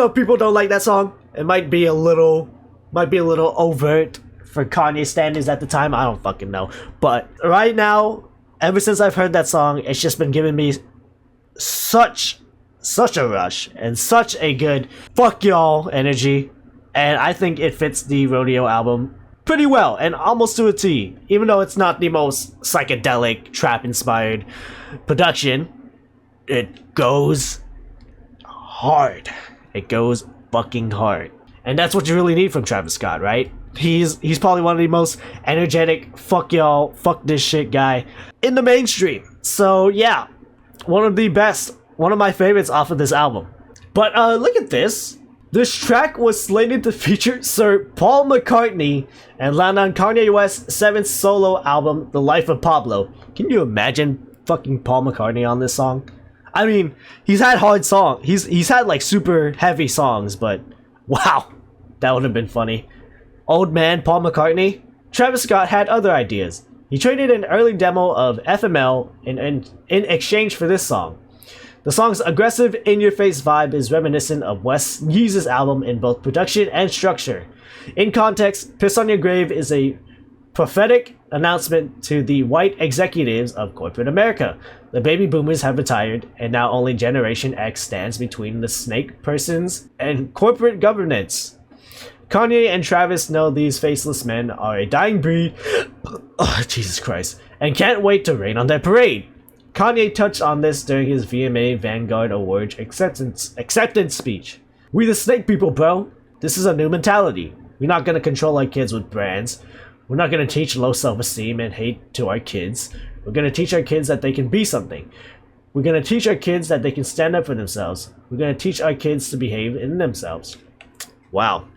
if people don't like that song. It might be a little overt for Kanye standards at the time. I don't fucking know. But right now, ever since I've heard that song, it's just been giving me such a rush and such a good fuck y'all energy. And I think it fits the Rodeo album pretty well and almost to a T. Even though it's not the most psychedelic, trap-inspired production, it goes hard. It goes fucking hard. And that's what you really need from Travis Scott, right? He's probably one of the most energetic, fuck y'all, fuck this shit guy in the mainstream. So yeah, one of the best, one of my favorites off of this album. But look at this. This track was slated to feature Sir Paul McCartney and land on Kanye West's 7th solo album, The Life of Pablo. Can you imagine fucking Paul McCartney on this song? I mean, he's had hard songs. He's had like super heavy songs, but wow, that would have been funny. Old man Paul McCartney. Travis Scott had other ideas. He traded an early demo of FML in exchange for this song. The song's aggressive, in-your-face vibe is reminiscent of West's Yeezus album in both production and structure. In context, Piss on Your Grave is a prophetic announcement to the white executives of corporate America. The baby boomers have retired, and now only Generation X stands between the snake persons and corporate governance. Kanye and Travis know these faceless men are a dying breed, oh, Jesus Christ, and can't wait to rain on their parade. Kanye touched on this during his VMA Vanguard Awards acceptance speech. We the snake people, bro. This is a new mentality. We're not gonna control our kids with brands. We're not gonna teach low self-esteem and hate to our kids. We're gonna teach our kids that they can be something. We're gonna teach our kids that they can stand up for themselves. We're gonna teach our kids to behave in themselves. Wow.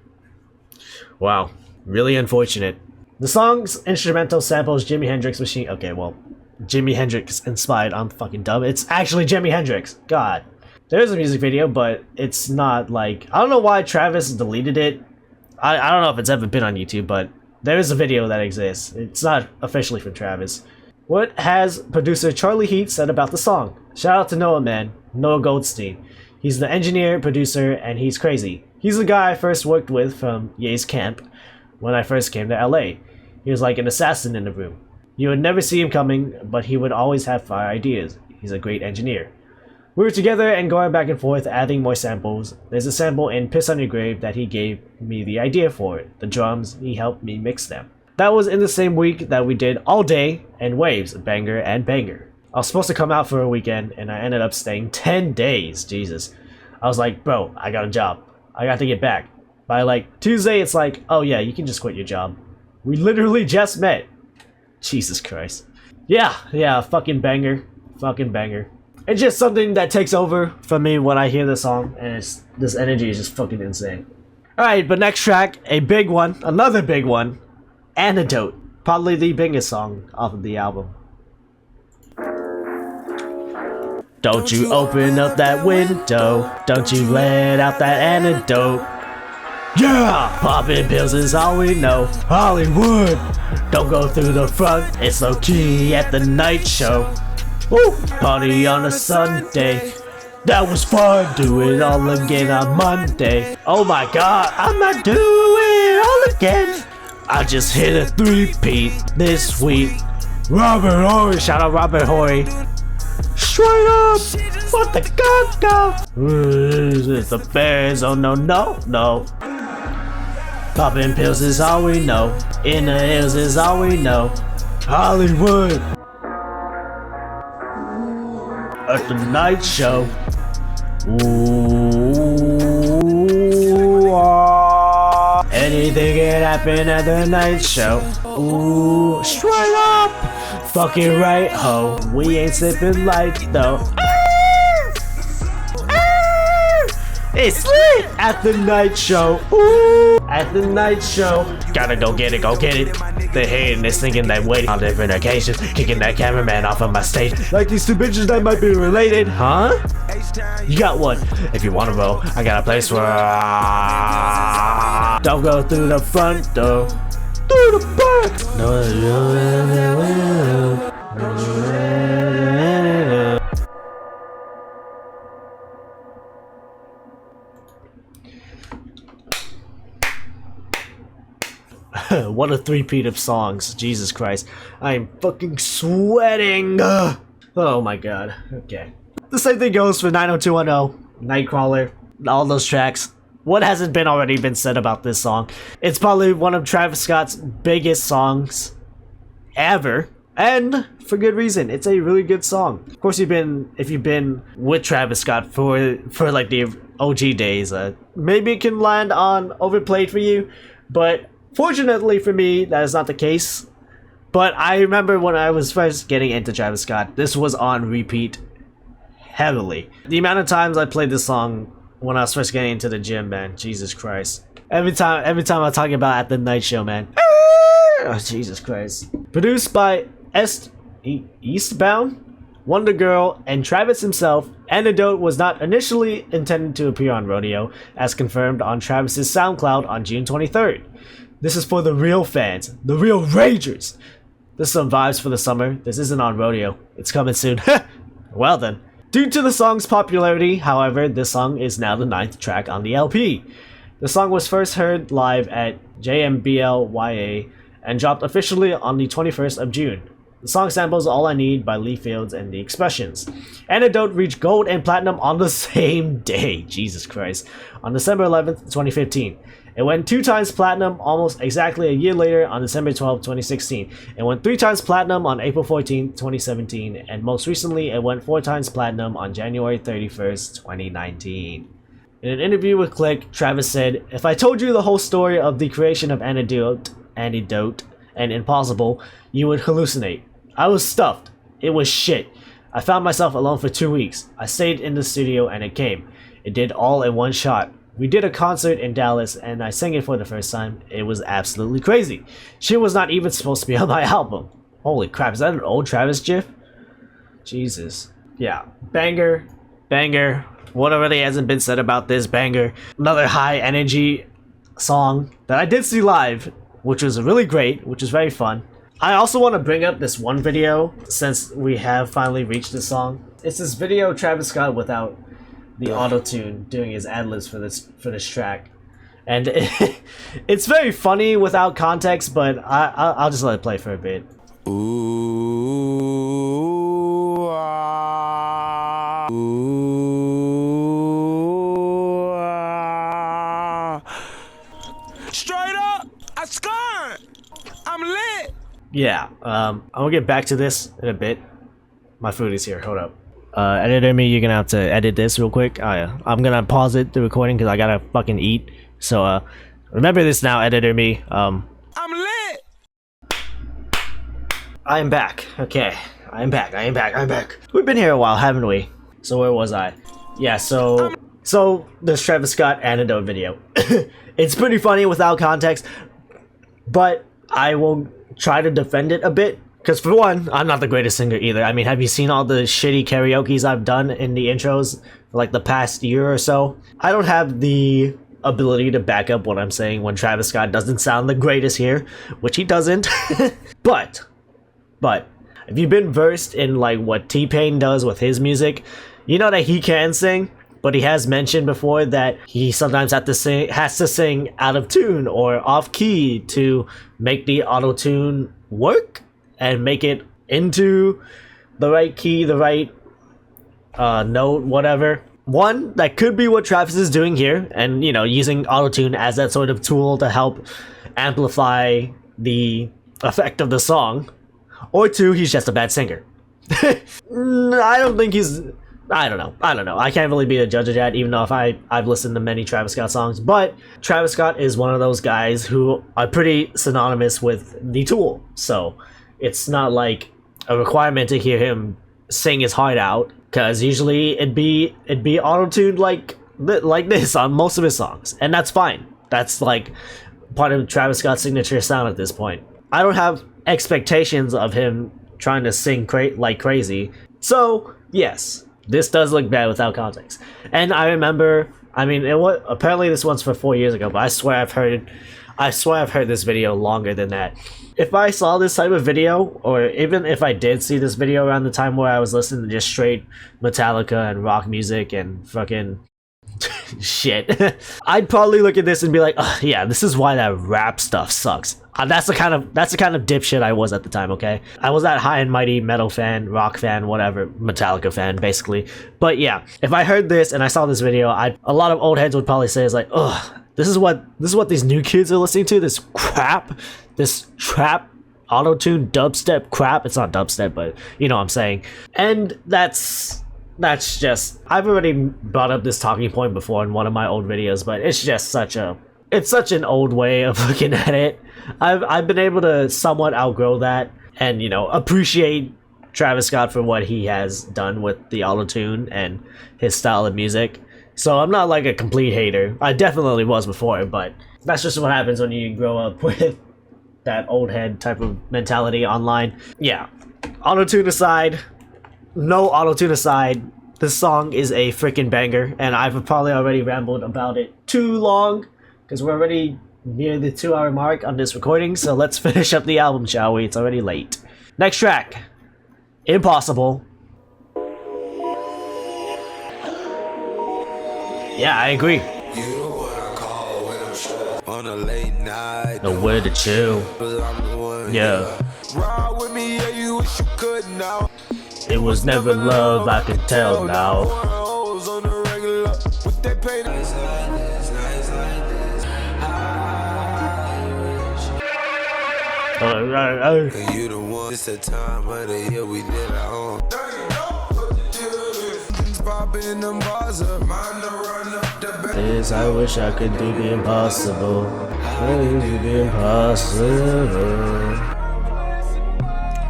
Wow. Really unfortunate. The song's instrumental samples Jimi Hendrix machine. Okay, well, Jimi Hendrix inspired on fucking dub. It's actually Jimi Hendrix. God. There is a music video, but it's not like... I don't know why Travis deleted it. I don't know if it's ever been on YouTube, but there is a video that exists. It's not officially from Travis. What has producer Charlie Heat said about the song? Shout out to Noah, man. Noah Goldstein. He's the engineer, producer, and he's crazy. He's the guy I first worked with from Ye's camp when I first came to LA. He was like an assassin in the room. You would never see him coming, but he would always have fire ideas. He's a great engineer. We were together and going back and forth adding more samples. There's a sample in Piss on Your Grave that he gave me the idea for it. The drums, he helped me mix them. That was in the same week that we did All Day and Waves, Banger and Banger. I was supposed to come out for a weekend and I ended up staying 10 days. Jesus. I was like, bro, I got a job. I got to get back. By like Tuesday, it's like, oh yeah, you can just quit your job. We literally just met. Jesus Christ. Yeah, fucking banger. Fucking banger. It's just something that takes over for me when I hear this song, and this energy is just fucking insane. Alright, but next track, a big one, another big one, Antidote. Probably the biggest song off of the album. Don't you open up that window, don't you let out that antidote. Yeah! Popping pills is all we know. Hollywood! Don't go through the front, it's low key at the night show. Woo! Party on a Sunday. That was fun, do it all again on Monday. Oh my god, I might do it all again. I just hit a 3-peat this week. Robert Horry, shout out Robert Horry. Straight up, what the god go? It's the Bears, oh no, no, no. Popping pills is all we know. In the hills is all we know. Hollywood. At the night show. Ooh, anything can happen at the night show. Ooh, straight up. Fucking right, ho. We ain't sipping light though. It's lit at the night show. Ooh, at the night show. Gotta go get it, go get it. They're hating this, thinking they waiting on different occasions, kicking that cameraman off of my stage. Like these two bitches that might be related, huh? You got one. If you wanna roll, I got a place for. Don't go through the front door. Through the back. What a 3-peat of songs. Jesus Christ. I'm fucking sweating. Oh my god. Okay. The same thing goes for 90210, Nightcrawler, all those tracks. What hasn't been already been said about this song? It's probably one of Travis Scott's biggest songs ever. And for good reason. It's a really good song. Of course, if you've been with Travis Scott for like the OG days, maybe it can land on overplayed for you, but fortunately for me, that is not the case. But I remember when I was first getting into Travis Scott, this was on repeat heavily. The amount of times I played this song when I was first getting into the gym, man, Jesus Christ. Every time I talk about At the Night Show, man. Oh, Jesus Christ. Produced by Eastbound, Wonder Girl, and Travis himself, Antidote was not initially intended to appear on Rodeo, as confirmed on Travis's SoundCloud on June 23rd. This is for the real fans, the real ragers. This is some vibes for the summer. This isn't on Rodeo. It's coming soon. Well then. Due to the song's popularity, however, this song is now the 9th track on the LP. The song was first heard live at JMBLYA and dropped officially on the 21st of June. The song samples All I Need by Lee Fields and The Expressions. Antidote reached gold and platinum on the same day. Jesus Christ. On December 11th, 2015. It went 2 times platinum almost exactly a year later on December 12, 2016. It went 3 times platinum on April 14, 2017. And most recently, it went 4 times platinum on January 31st, 2019. In an interview with Click, Travis said, "If I told you the whole story of the creation of Antidote, and Impossible, you would hallucinate. I was stuffed. It was shit. I found myself alone for 2 weeks. I stayed in the studio and it came. It did all in one shot. We did a concert in Dallas and I sang it for the first time. It was absolutely crazy. Shit was not even supposed to be on my album." Holy crap, is that an old Travis gif? Jesus. Yeah. Banger. Banger. What already hasn't been said about this banger? Another high energy song that I did see live, which was really great, which was very fun. I also want to bring up this one video since we have finally reached this song. It's this video of Travis Scott without the auto-tune doing his ad-libs for this track. And it's very funny without context, but I'll just let it play for a bit. Ooh, ah, ooh, ah. Straight up, I scored. I'm lit. Yeah, I'm gonna get back to this in a bit. My food is here, hold up. Editor me, you're gonna have to edit this real quick. Oh yeah, I'm gonna pause it, the recording, because I gotta fucking eat. So, remember this now, editor me. I'm lit. I am back. Okay, I am back. We've been here a while, haven't we? So where was I? Yeah, so this Travis Scott Antidote video. It's pretty funny without context, but I will try to defend it a bit. Because for one, I'm not the greatest singer either. I mean, have you seen all the shitty karaokes I've done in the intros for like the past year or so? I don't have the ability to back up what I'm saying when Travis Scott doesn't sound the greatest here, which he doesn't. But if you've been versed in like what T-Pain does with his music, you know that he can sing, but he has mentioned before that he sometimes has to sing out of tune or off key to make the auto-tune work and make it into the right key, the right note, whatever. One, that could be what Travis is doing here, and you know, using autotune as that sort of tool to help amplify the effect of the song. Or two, he's just a bad singer. I don't think he's... I don't know. I can't really be a judge of that, even though I've listened to many Travis Scott songs. But Travis Scott is one of those guys who are pretty synonymous with the tool. So it's not like a requirement to hear him sing his heart out, because usually it'd be auto-tuned like this on most of his songs, and that's fine. That's like part of Travis Scott's signature sound at this point. I don't have expectations of him trying to sing like crazy, so yes, this does look bad without context. And I remember, I mean, apparently this one's for 4 years ago, but I swear I've heard this video longer than that. If I saw this type of video, or even if I did see this video around the time where I was listening to just straight Metallica and rock music and fucking shit, I'd probably look at this and be like, oh, yeah, this is why that rap stuff sucks. That's the kind of dipshit I was at the time, okay? I was that high and mighty metal fan, rock fan, whatever, Metallica fan, basically. But yeah, if I heard this and I saw this video, a lot of old heads would probably say, it's like, ugh, this is what these new kids are listening to, this crap, this trap, auto-tune, dubstep crap. It's not dubstep, but you know what I'm saying. And that's just, I've already brought up this talking point before in one of my old videos, but it's just such an old way of looking at it. I've been able to somewhat outgrow that and, you know, appreciate Travis Scott for what he has done with the auto-tune and his style of music. So I'm not like a complete hater. I definitely was before, but that's just what happens when you grow up with that old head type of mentality online. Yeah, auto-tune aside, no auto-tune aside, this song is a freaking banger, and I've probably already rambled about it too long, because we're already near the 2-hour mark on this recording, so let's finish up the album, shall we? It's already late. Next track, Impossible. Yeah, I agree. On a late night, The word to chill. but I'm the one. Yeah. Ride with me, yeah, you a good now. It was never love, I can tell now. Hoes on the regular. What they pay And you the one. It's the time of the year we did our own. Popping them bars up, mind to run up the back. This I wish I could do the impossible. The impossible.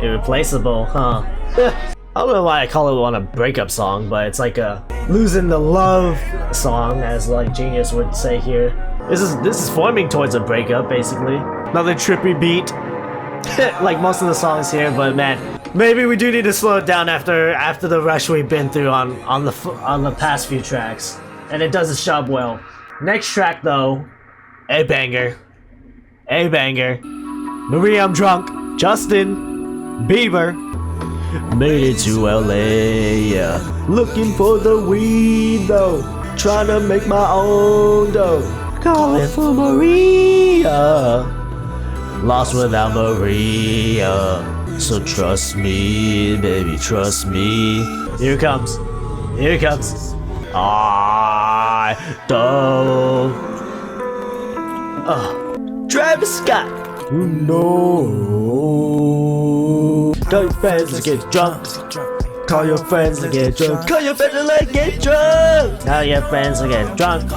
Irreplaceable, huh? I don't know why I call it one a breakup song, but it's like a losing the love song, as like Genius would say here. This is forming towards a breakup, basically. Another trippy beat, like most of the songs here. But man, maybe we do need to slow it down after the rush we've been through on the past few tracks, and it does its job well. Next track though, a banger, Maria, I'm drunk. Justin Bieber made it to LA, yeah. Looking for the weed though, trying to make my own dough. Calling for Maria, lost without Maria. So trust me, baby, trust me. Here it comes. I don't. Travisscott. No. Call your friends and get drunk. Call your friends and get drunk. Call your friends and get drunk. Call your friends and get drunk.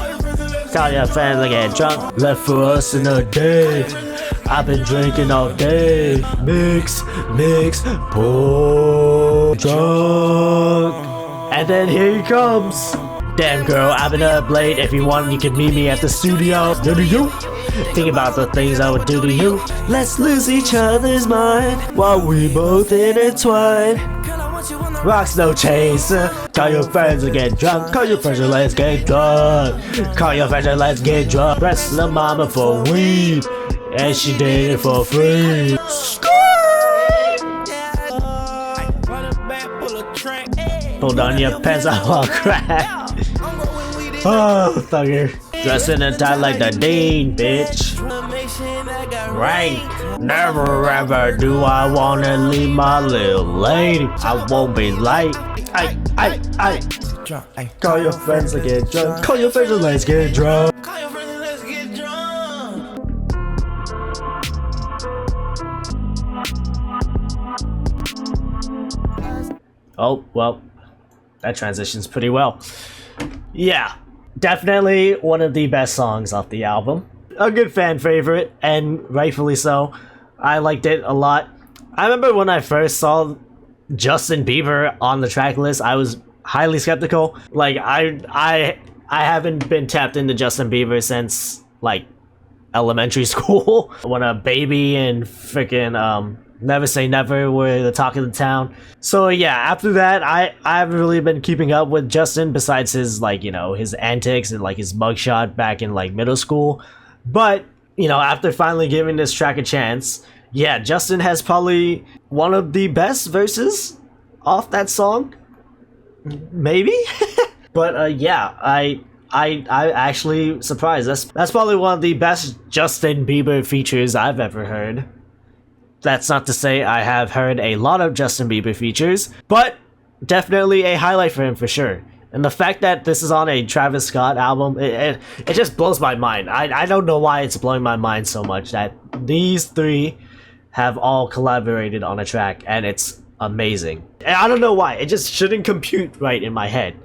Call your friends and get drunk. Left for us in a day. I've been drinking all day. Mix, pour, drunk. And then here he comes. Damn girl, I've been up late. If you want, you can meet me at the studio. Think about the things I would do to you. Let's lose each other's mind while we both intertwine. Rocks no chaser. Call your friends and get drunk. Call your friends and let's get drunk. Call your friends and let's get drunk. Press the mama for weed, and she did it for free. Hold on your pants, I want crack. Oh, thugger. Dressing in tie like the dean, bitch. Right. Never ever do I wanna leave my little lady. I won't be late. I. Call your friends and get drunk. Call your friends and let's get drunk. Oh, well, that transitions pretty well. Yeah, definitely one of the best songs off the album. A good fan favorite, and rightfully so. I liked it a lot. I remember when I first saw Justin Bieber on the track list, I was highly skeptical. Like, I haven't been tapped into Justin Bieber since, like, elementary school. When a Baby and freaking, Never Say Never were the talk of the town. So yeah, after that, I haven't really been keeping up with Justin besides his, like, you know, his antics and like his mugshot back in like middle school. But, you know, after finally giving this track a chance, yeah, Justin has probably one of the best verses off that song. Maybe? But yeah, I actually surprised. That's probably one of the best Justin Bieber features I've ever heard. That's not to say I have heard a lot of Justin Bieber features, but definitely a highlight for him for sure. And the fact that this is on a Travisscott album, it just blows my mind. I don't know why it's blowing my mind so much that these three have all collaborated on a track, and it's amazing. And I don't know why, it just shouldn't compute right in my head,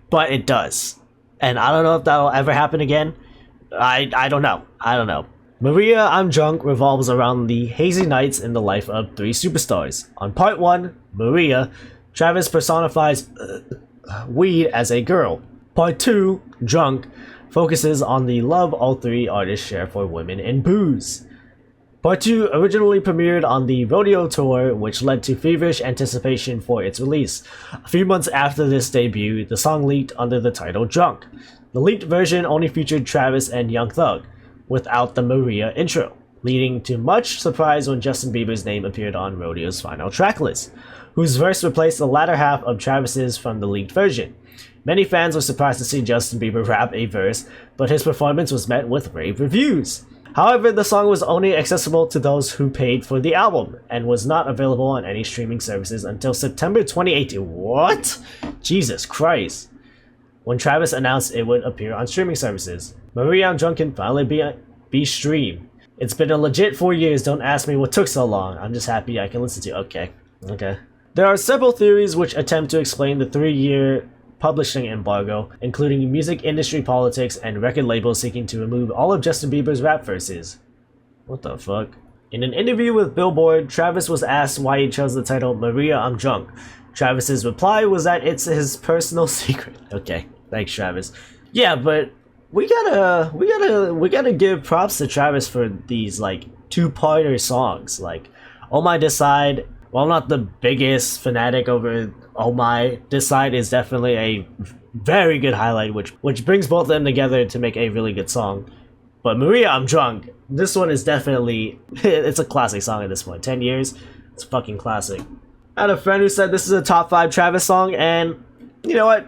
but it does. And I don't know if that'll ever happen again. I don't know. Maria, I'm Drunk revolves around the hazy nights in the life of three superstars. On part 1, Maria, Travis personifies weed as a girl. Part 2, Drunk, focuses on the love all three artists share for women and booze. Part 2 originally premiered on the Rodeo tour, which led to feverish anticipation for its release. A few months after this debut, the song leaked under the title Drunk. The leaked version only featured Travis and Young Thug, without the Maria intro, leading to much surprise when Justin Bieber's name appeared on Rodeo's final track list, whose verse replaced the latter half of Travis's from the leaked version. Many fans were surprised to see Justin Bieber rap a verse, but his performance was met with rave reviews. However, the song was only accessible to those who paid for the album and was not available on any streaming services until September 2018. What? Jesus Christ. When Travis announced it would appear on streaming services. Maria I'm Drunk can finally be streamed. It's been a legit 4 years, don't ask me what took so long. I'm just happy I can listen to it. Okay. There are several theories which attempt to explain the 3-year publishing embargo, including music industry politics and record labels seeking to remove all of Justin Bieber's rap verses. What the fuck? In an interview with Billboard, Travis was asked why he chose the title Maria I'm Drunk. Travis's reply was that it's his personal secret. Okay, thanks Travis. Yeah, but we gotta give props to Travis for these like two-parter songs. Like Oh My Decide, while I'm not the biggest fanatic over Oh My, Decide is definitely a very good highlight which brings both of them together to make a really good song. But Maria I'm Drunk, this one is definitely it's a classic song at this point. 10 years, it's a fucking classic. I had a friend who said this is a top 5 Travis song, and you know what?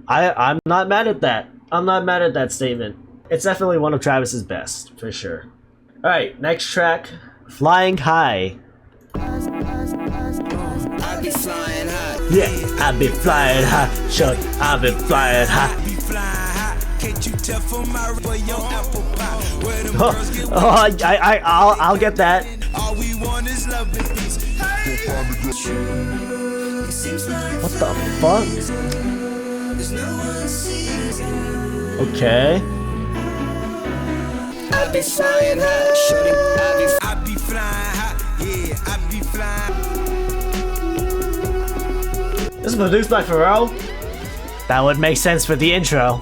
I'm not mad at that. I'm not mad at that statement. It's definitely one of Travis's best, for sure. Alright, next track, Flying High. I be flying high. Yeah, I be flying high, sure, I be flying high. Be flying high. Can't you tell from my your apple pie? Where them girls get I'll get that. all we want is love and peace. What the fuck? Okay. I be flying high. Shorty, I be flying high. Yeah, I be flying. This is produced by Pharrell? That would make sense for the intro.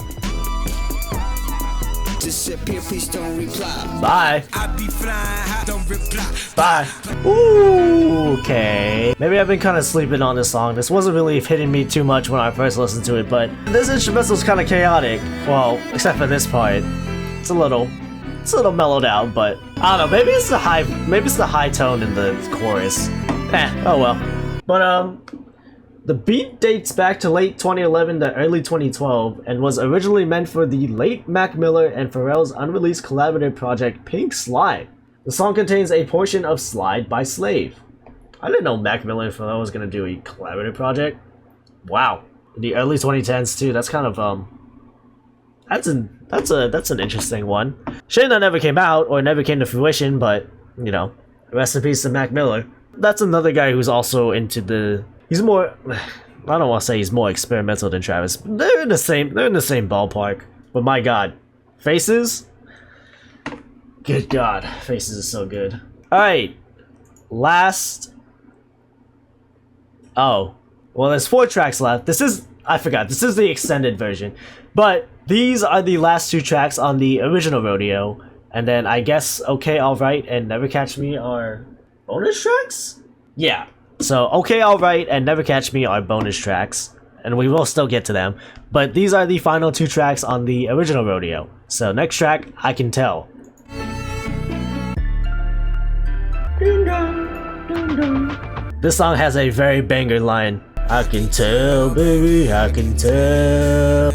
disappear, please don't reply. Bye. I be flying high, don't reply. Bye. Ooh, okay. Maybe I've been kind of sleeping on this song. This wasn't really hitting me too much when I first listened to it, but this instrumental's kind of chaotic. Well, except for this part. It's a little mellowed out, but I don't know. Maybe it's the high tone in the chorus. Oh well. But the beat dates back to late 2011 to early 2012 and was originally meant for the late Mac Miller and Pharrell's unreleased collaborative project Pink Slide. The song contains a portion of Slide by Slave. I didn't know Mac Miller and Pharrell was gonna do a collaborative project. Wow. In the early 2010s too. That's kind of that's an interesting one. Shame that never came out or never came to fruition, but you know, rest in peace to Mac Miller. That's another guy who's also into the. He's more. I don't want to say he's more experimental than Travis. They're in the same ballpark. But my God, Faces. Good God, Faces is so good. All right, last. Oh, well, there's 4 tracks left. I forgot. This is the extended version, but these are the last 2 tracks on the original Rodeo, and then I guess Okay Alright and Never Catch Me are bonus tracks? Yeah. So Okay Alright and Never Catch Me are bonus tracks, and we will still get to them, but these are the final 2 tracks on the original Rodeo. So next track, I Can Tell. This song has a very banger line. I can tell, baby, I can tell.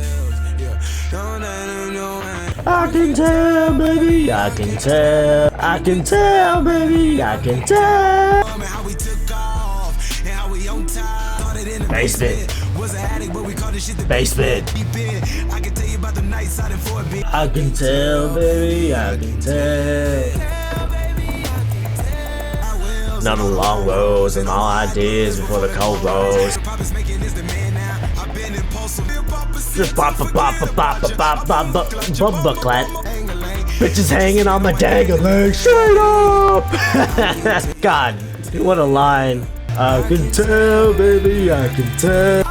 I can tell, baby, I can tell. I can tell, baby, I can tell. Basement. Basement. I can tell, baby, I can tell. None of the long roads and all ideas before the cold rose. Bucklet. Bitches hanging on my dangling straight up. God, what a line. I can tell, baby, I can tell.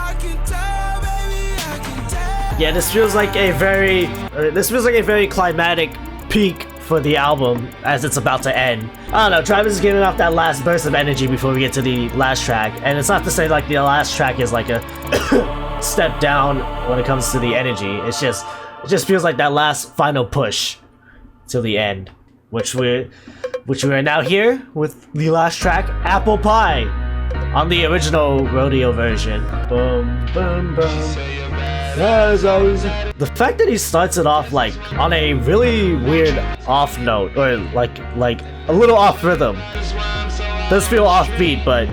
Yeah, this feels like a very climatic peak for the album as it's about to end. I don't know, Travis is giving off that last burst of energy before we get to the last track, and it's not to say like the last track is like a step down when it comes to the energy. It just feels like that last final push till the end, which we are now here with the last track, Apple Pie, on the original Rodeo version. Boom, boom, boom. The fact that he starts it off like on a really weird off note, or like a little off rhythm, does feel offbeat, but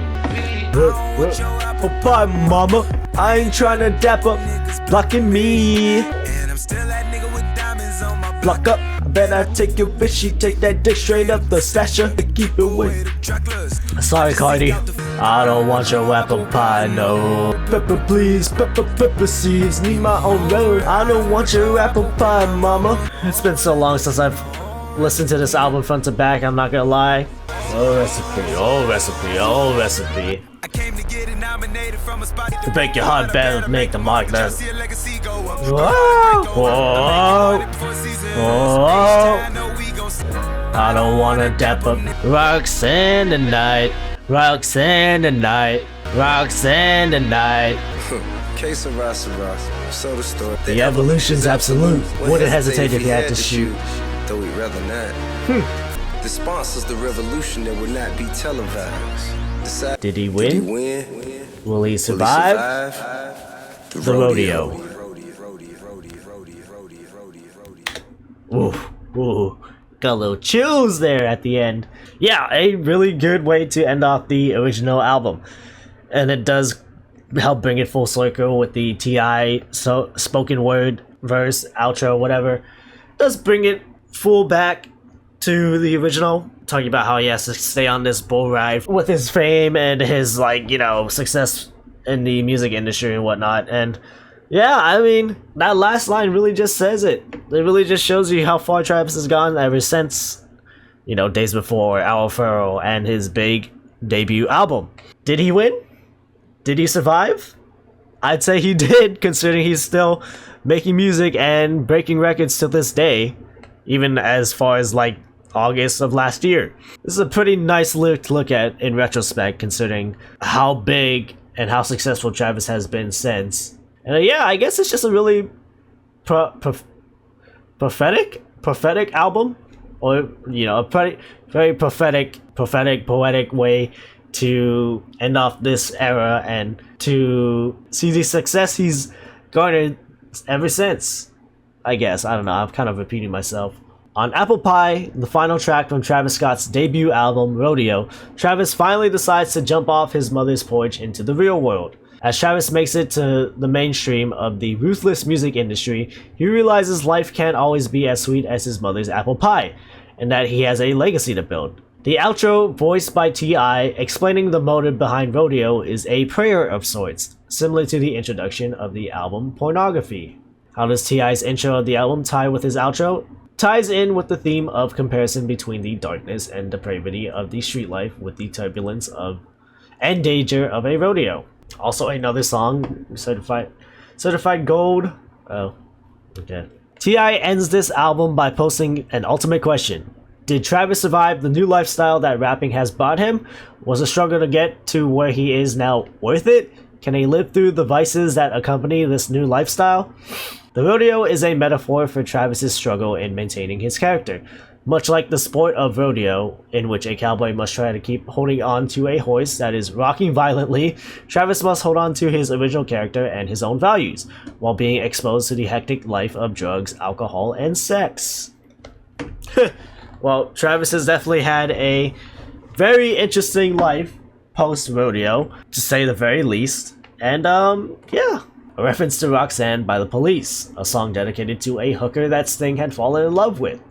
bye mama, I ain't trying to dap up, blocking me. And I'm still that nigga with diamonds on my Block up, I bet I take your bitch, she take that dick straight up the stasher to keep it with. Sorry, Cardi. I don't want your apple pie, no. Pepper, please, pepper seeds, need my own road. I don't want your apple pie, mama. It's been so long since I've listened to this album front to back, I'm not gonna lie. Oh recipe, oh recipe, oh recipe. I came to get it nominated from a spot To break your heart better, make the mark now. see a legacy go up. Whoa, whoa, whoa. I don't wanna dap up. Roxanne tonight, Roxanne tonight, Roxanne tonight. Case of Ross, so the story. The evolution's absolute. Wouldn't hesitate if you had to shoot. Though we'd rather not. The sponsors the revolution that would not be televised. Did he Did he win? win? Will he survive? The rodeo. Ooh, ooh. Got a little chills there at the end. Yeah, a really good way to end off the original album. And it does help bring it full circle with the T.I. spoken word, verse, outro, whatever. Does bring it full back to the original, talking about how he has to stay on this bull ride with his fame and his, like, you know, success in the music industry and whatnot. And yeah, I mean, that last line really just says it. It really just shows you how far Travis has gone ever since, you know, Days Before, Our Furrow, and his big debut album. Did he win? Did he survive? I'd say he did, considering he's still making music and breaking records to this day, even as far as, like, August of last year. This is a pretty nice lyric to look at in retrospect, considering how big and how successful Travis has been since. And yeah, I guess it's just a really prophetic album, or, you know, a very prophetic, poetic way to end off this era and to see the success he's garnered ever since. I guess, I don't know, I'm kind of repeating myself. On Apple Pie, the final track from Travis Scott's debut album, Rodeo, Travis finally decides to jump off his mother's porch into the real world. As Travis makes it to the mainstream of the ruthless music industry, he realizes life can't always be as sweet as his mother's apple pie, and that he has a legacy to build. The outro, voiced by T.I., explaining the motive behind Rodeo, is a prayer of sorts, similar to the introduction of the album Prnography. How does T.I.'s intro of the album tie with his outro? Ties in with the theme of comparison between the darkness and depravity of the street life with the turbulence of and danger of a rodeo. Also another song, certified gold. Oh, okay. T.I. ends this album by posting an ultimate question. Did Travis survive the new lifestyle that rapping has brought him? Was the struggle to get to where he is now worth it? Can he live through the vices that accompany this new lifestyle? The rodeo is a metaphor for Travis's struggle in maintaining his character. Much like the sport of rodeo, in which a cowboy must try to keep holding on to a horse that is rocking violently, Travis must hold on to his original character and his own values, while being exposed to the hectic life of drugs, alcohol, and sex. Well, Travis has definitely had a very interesting life post-rodeo, to say the very least. And, yeah. A reference to Roxanne by The Police, a song dedicated to a hooker that Sting had fallen in love with.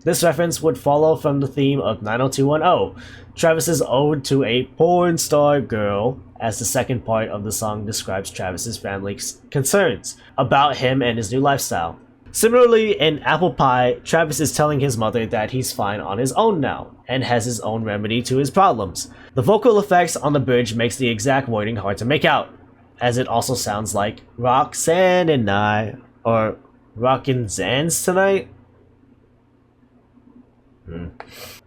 This reference would follow from the theme of 90210, Travis's ode to a porn star girl, as the second part of the song describes Travis's family's concerns about him and his new lifestyle. Similarly, in Apple Pie, Travis is telling his mother that he's fine on his own now, and has his own remedy to his problems. The vocal effects on the bridge makes the exact wording hard to make out, as it also sounds like Roxanne and I, or Rockin' Zans tonight?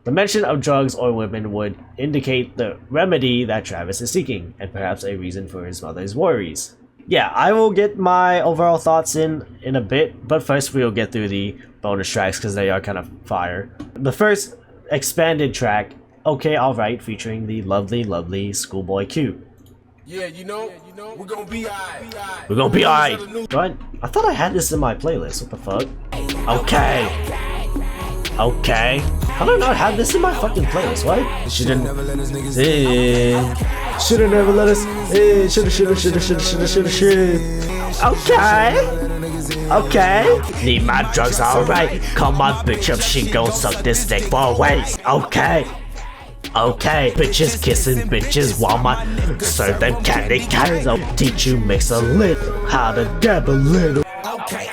The mention of drugs or women would indicate the remedy that Travis is seeking, and perhaps a reason for his mother's worries. Yeah, I will get my overall thoughts in a bit, but first we'll get through the bonus tracks because they are kind of fire. The first expanded track, Okay Alright, featuring the lovely Schoolboy Q. Yeah, you know, we're gonna be alright. We're gonna be alright. Right? I thought I had this in my playlist. What the fuck? Okay. Okay. How did I not have this in my fucking playlist? What? Should've Never let us niggas Should've never let us. Shoulda. Okay. Okay. Need my drugs, alright. Call my bitch up, she gon' suck this dick for ways. Okay. Okay, bitches kissing bitches while my serve them candy cans. I'll teach you mix a little, how to dab a little. Okay.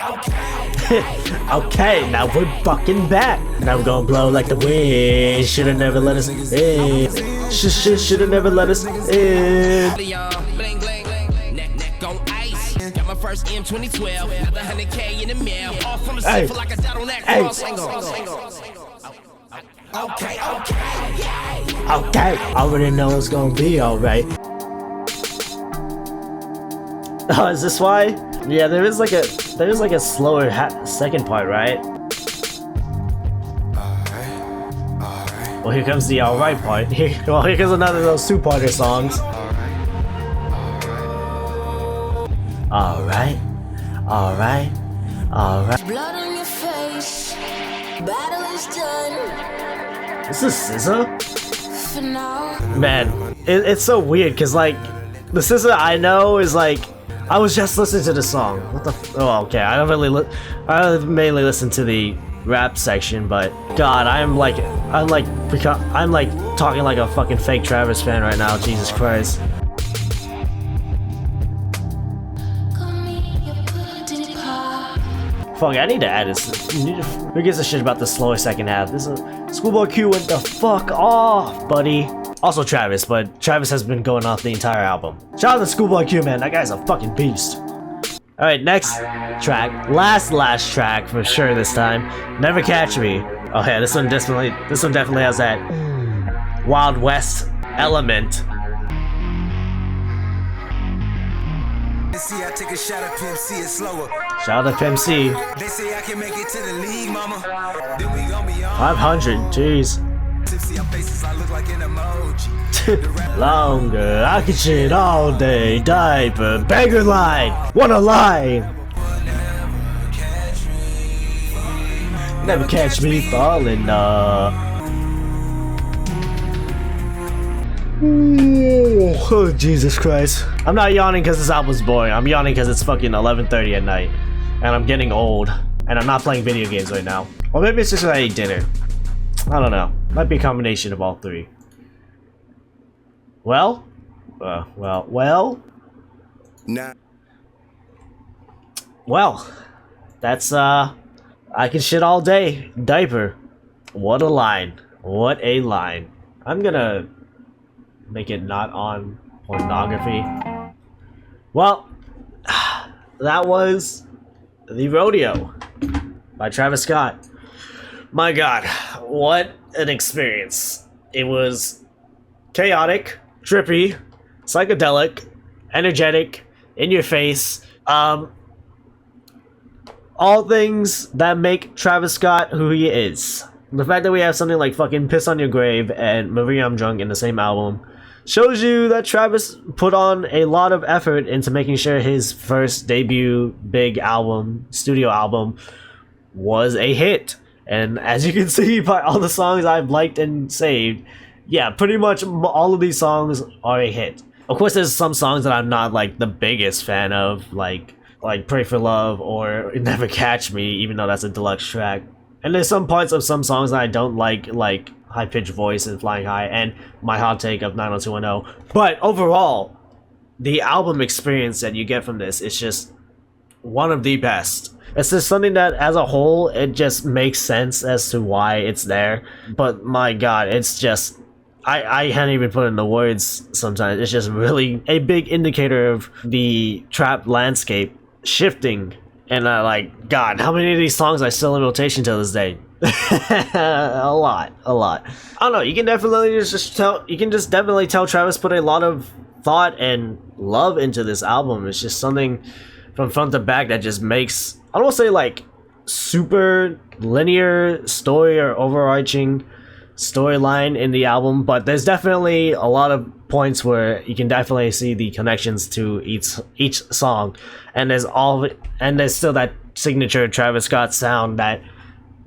Okay, now we're fucking back. Now we're gonna blow like the wind. Shoulda never let us in. Shoulda never let us in. Bling bling, neck on ice. Got my first M 2012, another 100K in the mail. Off from the Hey. cipher like a dot on that Hey. cross. Okay. Okay, I already know it's gonna be alright. Oh, is this why? Yeah, there is like a slower second part, right? Alright. Well, here comes the alright part. Here comes another of those two-parter songs. Alright. Blood on your face, battle is done This is SZA? for now. Man, it's so weird because like the SZA I know is like I was just listening to the song. What the? Oh, okay. I don't really. I mainly listen to the rap section, but God, I'm like talking like a fucking fake Travis fan right now. Jesus Christ. Fuck, I need to add this. Who gives a shit about the slower second half? This is Schoolboy Q went the fuck off, buddy. Also Travis, but Travis has been going off the entire album. Shout out to Schoolboy Q, man. That guy's a fucking beast. Alright, next track. Last track for sure this time. Never Catch Me. Oh yeah, this one definitely has that Wild West element. See, I take a shot at Pimp C, it's slower. Shout out to Pimp C. They say I can make it to the league, mama. Then we gon' be on. 500, jeez. See our faces, I look like an emoji. Longer, I can shit all day. Diaper, beggar line. What a line. Never catch me falling, Oh, Jesus Christ. I'm not yawning because this album's boring. I'm yawning because it's fucking 11:30 at night. And I'm getting old. And I'm not playing video games right now. Or maybe it's just that I ate dinner. I don't know. Might be a combination of all three. Well? Nah. Well. That's, I can shit all day. Diaper. What a line. What a line. I'm gonna make it not on pornography. Well, that was The Rodeo by Travisscott. My God, what an experience. It was chaotic, trippy, psychedelic, energetic, in your face. All things that make Travisscott who he is. The fact that we have something like fucking Piss on Your Grave and Maria I'm Drunk in the same album shows you that Travis put on a lot of effort into making sure his first debut big album, studio album, was a hit. And as you can see by all the songs I've liked and saved, yeah, pretty much all of these songs are a hit. Of course, there's some songs that I'm not like the biggest fan of, like Pray for Love or Never Catch Me, even though that's a deluxe track. And there's some parts of some songs that I don't like High Pitched Voice and Flying High and My Hot Take of 90210. But overall, the album experience that you get from this is just one of the best. It's just something that, as a whole, it just makes sense as to why it's there. But my God, it's just... I can't even put it into words sometimes. It's just really a big indicator of the trap landscape shifting. And God, how many of these songs are still in rotation till this day? a lot. I don't know. You can definitely definitely tell Travis put a lot of thought and love into this album. It's just something from front to back that just makes, I don't want to say like super linear story or overarching storyline in the album, but there's definitely a lot of points where you can definitely see the connections to each song, and there's still that signature Travis Scott sound that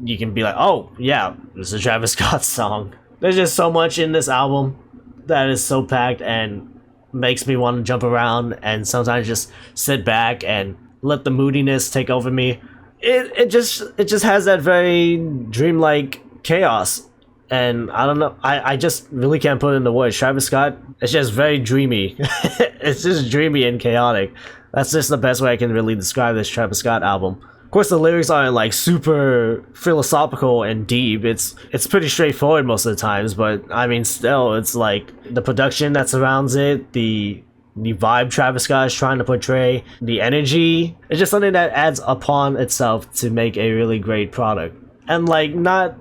you can be like, oh yeah, this is a Travis Scott song. There's just so much in this album that is so packed and makes me want to jump around and sometimes just sit back and let the moodiness take over me. It just has that very dreamlike chaos, and I don't know, I just really can't put it into words. Travis Scott, it's just very dreamy. It's just dreamy and chaotic. That's just the best way I can really describe this Travis Scott album. Of course, the lyrics aren't like super philosophical and deep. It's pretty straightforward most of the times, but I mean, still, it's like the production that surrounds it, the vibe Travis Scott is trying to portray, the energy. It's just something that adds upon itself to make a really great product. And like, not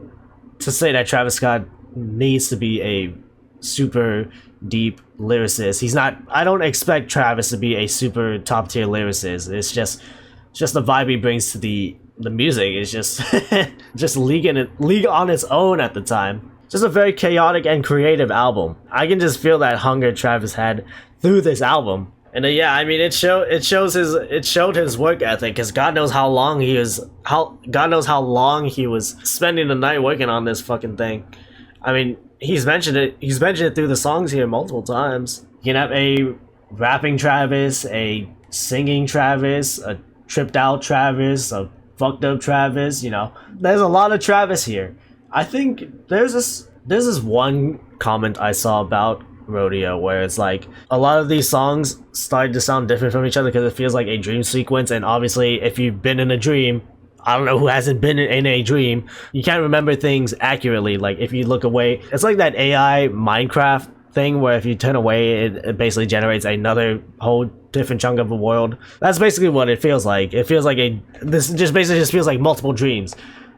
to say that Travis Scott needs to be a super deep lyricist. He's not. I don't expect Travis to be a super top tier lyricist. It's just the vibe he brings to the music is just just league on its own at the time. Just a very chaotic and creative album. I can just feel that hunger Travis had through this album. And yeah, I mean, it showed his work ethic, because God knows how long he was spending the night working on this fucking thing. I mean, he's mentioned it through the songs here multiple times. You can have a rapping Travis, a singing Travis, a tripped out Travis, a fucked up Travis, you know. There's a lot of Travis here. I think there's this one comment I saw about Rodeo where it's like a lot of these songs started to sound different from each other because it feels like a dream sequence, and obviously if you've been in a dream, I don't know who hasn't been in a dream, you can't remember things accurately. Like if you look away, it's like that AI Minecraft thing where if you turn away, it basically generates another whole different chunk of the world. That's basically what it feels like. It feels like this just basically just feels like multiple dreams.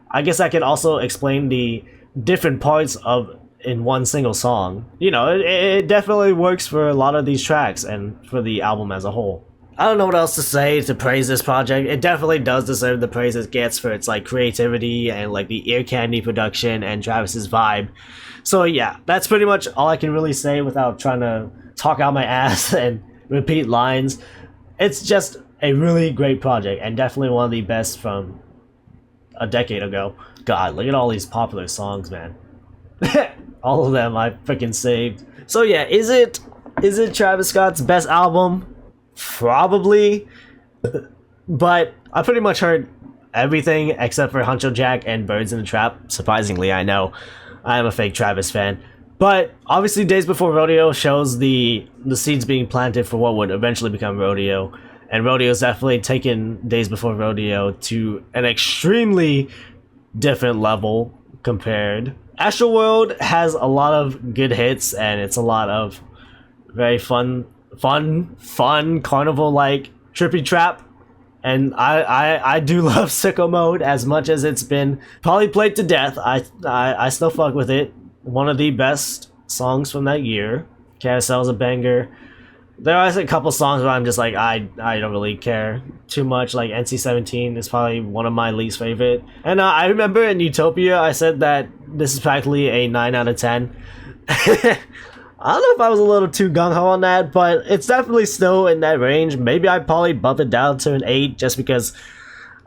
I guess that can also explain the different parts of in one single song. You know, it definitely works for a lot of these tracks and for the album as a whole. I don't know what else to say to praise this project. It definitely does deserve the praise it gets for its like creativity and like the ear candy production and Travis's vibe. So yeah, that's pretty much all I can really say without trying to talk out my ass and repeat lines. It's just a really great project and definitely one of the best from a decade ago. God, look at all these popular songs, man. All of them I freaking saved. So yeah, is it Travis Scott's best album? Probably. But I pretty much heard everything except for Huncho Jack and Birds in the Trap. Surprisingly, I know. I am a fake Travis fan. But obviously Days Before Rodeo shows the seeds being planted for what would eventually become Rodeo. And Rodeo's definitely taken Days Before Rodeo to an extremely different level compared. Astroworld has a lot of good hits, and it's a lot of very fun carnival-like trippy trap. And I do love Sicko Mode as much as it's been probably played to death. I still fuck with it. One of the best songs from that year. Carousel's a banger. There are a couple songs where I'm just like, I don't really care too much. Like NC-17 is probably one of my least favorite. And I remember in Utopia I said that this is practically a 9 out of 10. I don't know if I was a little too gung-ho on that, but it's definitely still in that range. Maybe I'd probably bump it down to an 8 just because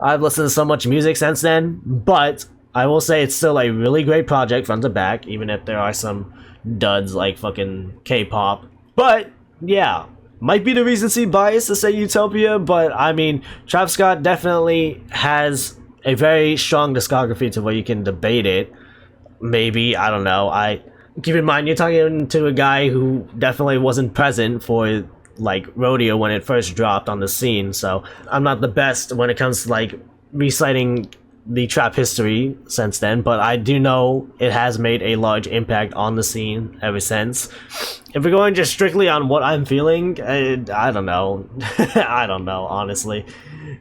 I've listened to so much music since then. But I will say it's still a really great project front to back, even if there are some duds like fucking K-pop. But yeah, might be the recency bias to say Utopia, but I mean, Travis Scott definitely has a very strong discography to where you can debate it. Maybe, I don't know. Keep in mind, you're talking to a guy who definitely wasn't present for like Rodeo when it first dropped on the scene, so I'm not the best when it comes to like reciting the trap history since then, but I do know it has made a large impact on the scene ever since. If we're going just strictly on what I'm feeling, I don't know. I don't know, honestly.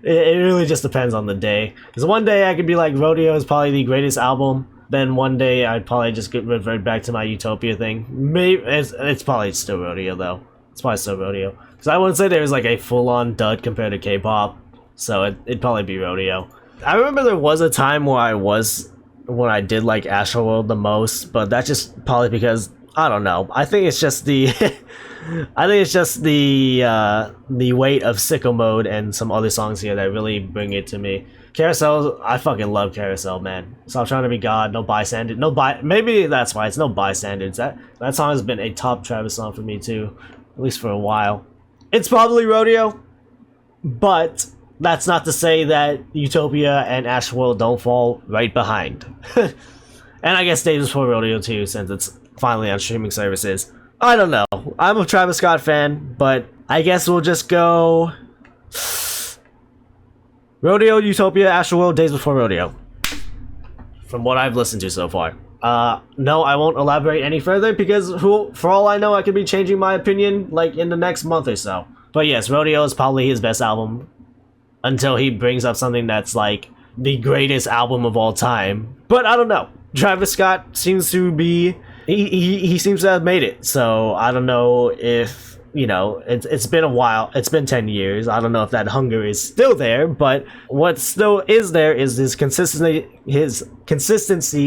It really just depends on the day. Because one day I could be like, Rodeo is probably the greatest album. Then one day I'd probably just revert back to my Utopia thing. Maybe it's probably still Rodeo though. It's probably still Rodeo. Because I wouldn't say there was like a full-on dud compared to K-pop. So it'd probably be Rodeo. I remember there was a time where I did like Astroworld the most, but that's just probably because I don't know. I think it's just the I think it's just the weight of Sicko Mode and some other songs here that really bring it to me. Carousel, I fucking love Carousel, man. Stop trying to be God, no bystander, maybe that's why it's no bystanders. That song has been a top Travis song for me too, at least for a while. It's probably Rodeo, but that's not to say that Utopia and Astroworld don't fall right behind. And I guess Days Before Rodeo too, since it's finally on streaming services. I don't know. I'm a Travis Scott fan, but I guess we'll just go Rodeo, Utopia, Astroworld, Days Before Rodeo. From what I've listened to so far. No, I won't elaborate any further because for all I know, I could be changing my opinion like in the next month or so. But yes, Rodeo is probably his best album until he brings up something that's like the greatest album of all time. But I don't know. Travis Scott seems to be he seems to have made it. So I don't know if, you know, it's been a while. It's been 10 years. I don't know if that hunger is still there, but what still is there is his consistency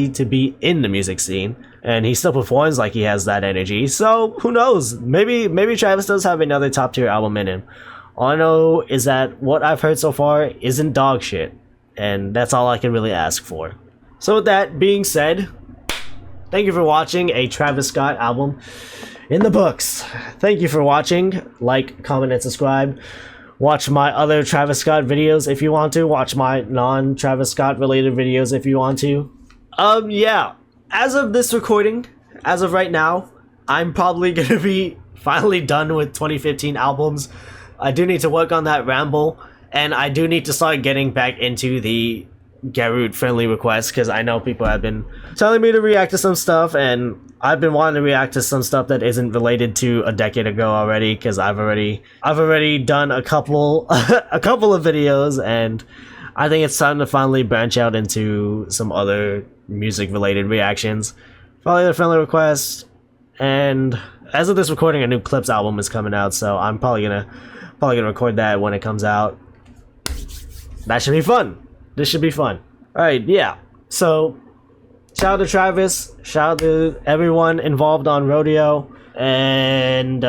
to be in the music scene, and he still performs like he has that energy. So who knows? Maybe Travis does have another top tier album in him. All I know is that what I've heard so far isn't dog shit, and that's all I can really ask for. So with that being said, thank you for watching a Travis Scott album in the books. Thank you for watching. Like, comment, and subscribe. Watch my other Travis Scott videos if you want to. Watch my non-Travis Scott related videos if you want to. Yeah. As of this recording, as of right now, I'm probably gonna be finally done with 2015 albums. I do need to work on that ramble, and I do need to start getting back into the Garroott friendly requests, because I know people have been telling me to react to some stuff, and I've been wanting to react to some stuff that isn't related to a decade ago already, because I've already done a couple of videos, and I think it's time to finally branch out into some other music related reactions. Probably the friendly requests, and as of this recording, a new Clips album is coming out, so I'm probably gonna record that when it comes out. That should be fun. This should be fun. Alright, yeah. So, shout out to Travis. Shout out to everyone involved on Rodeo. And,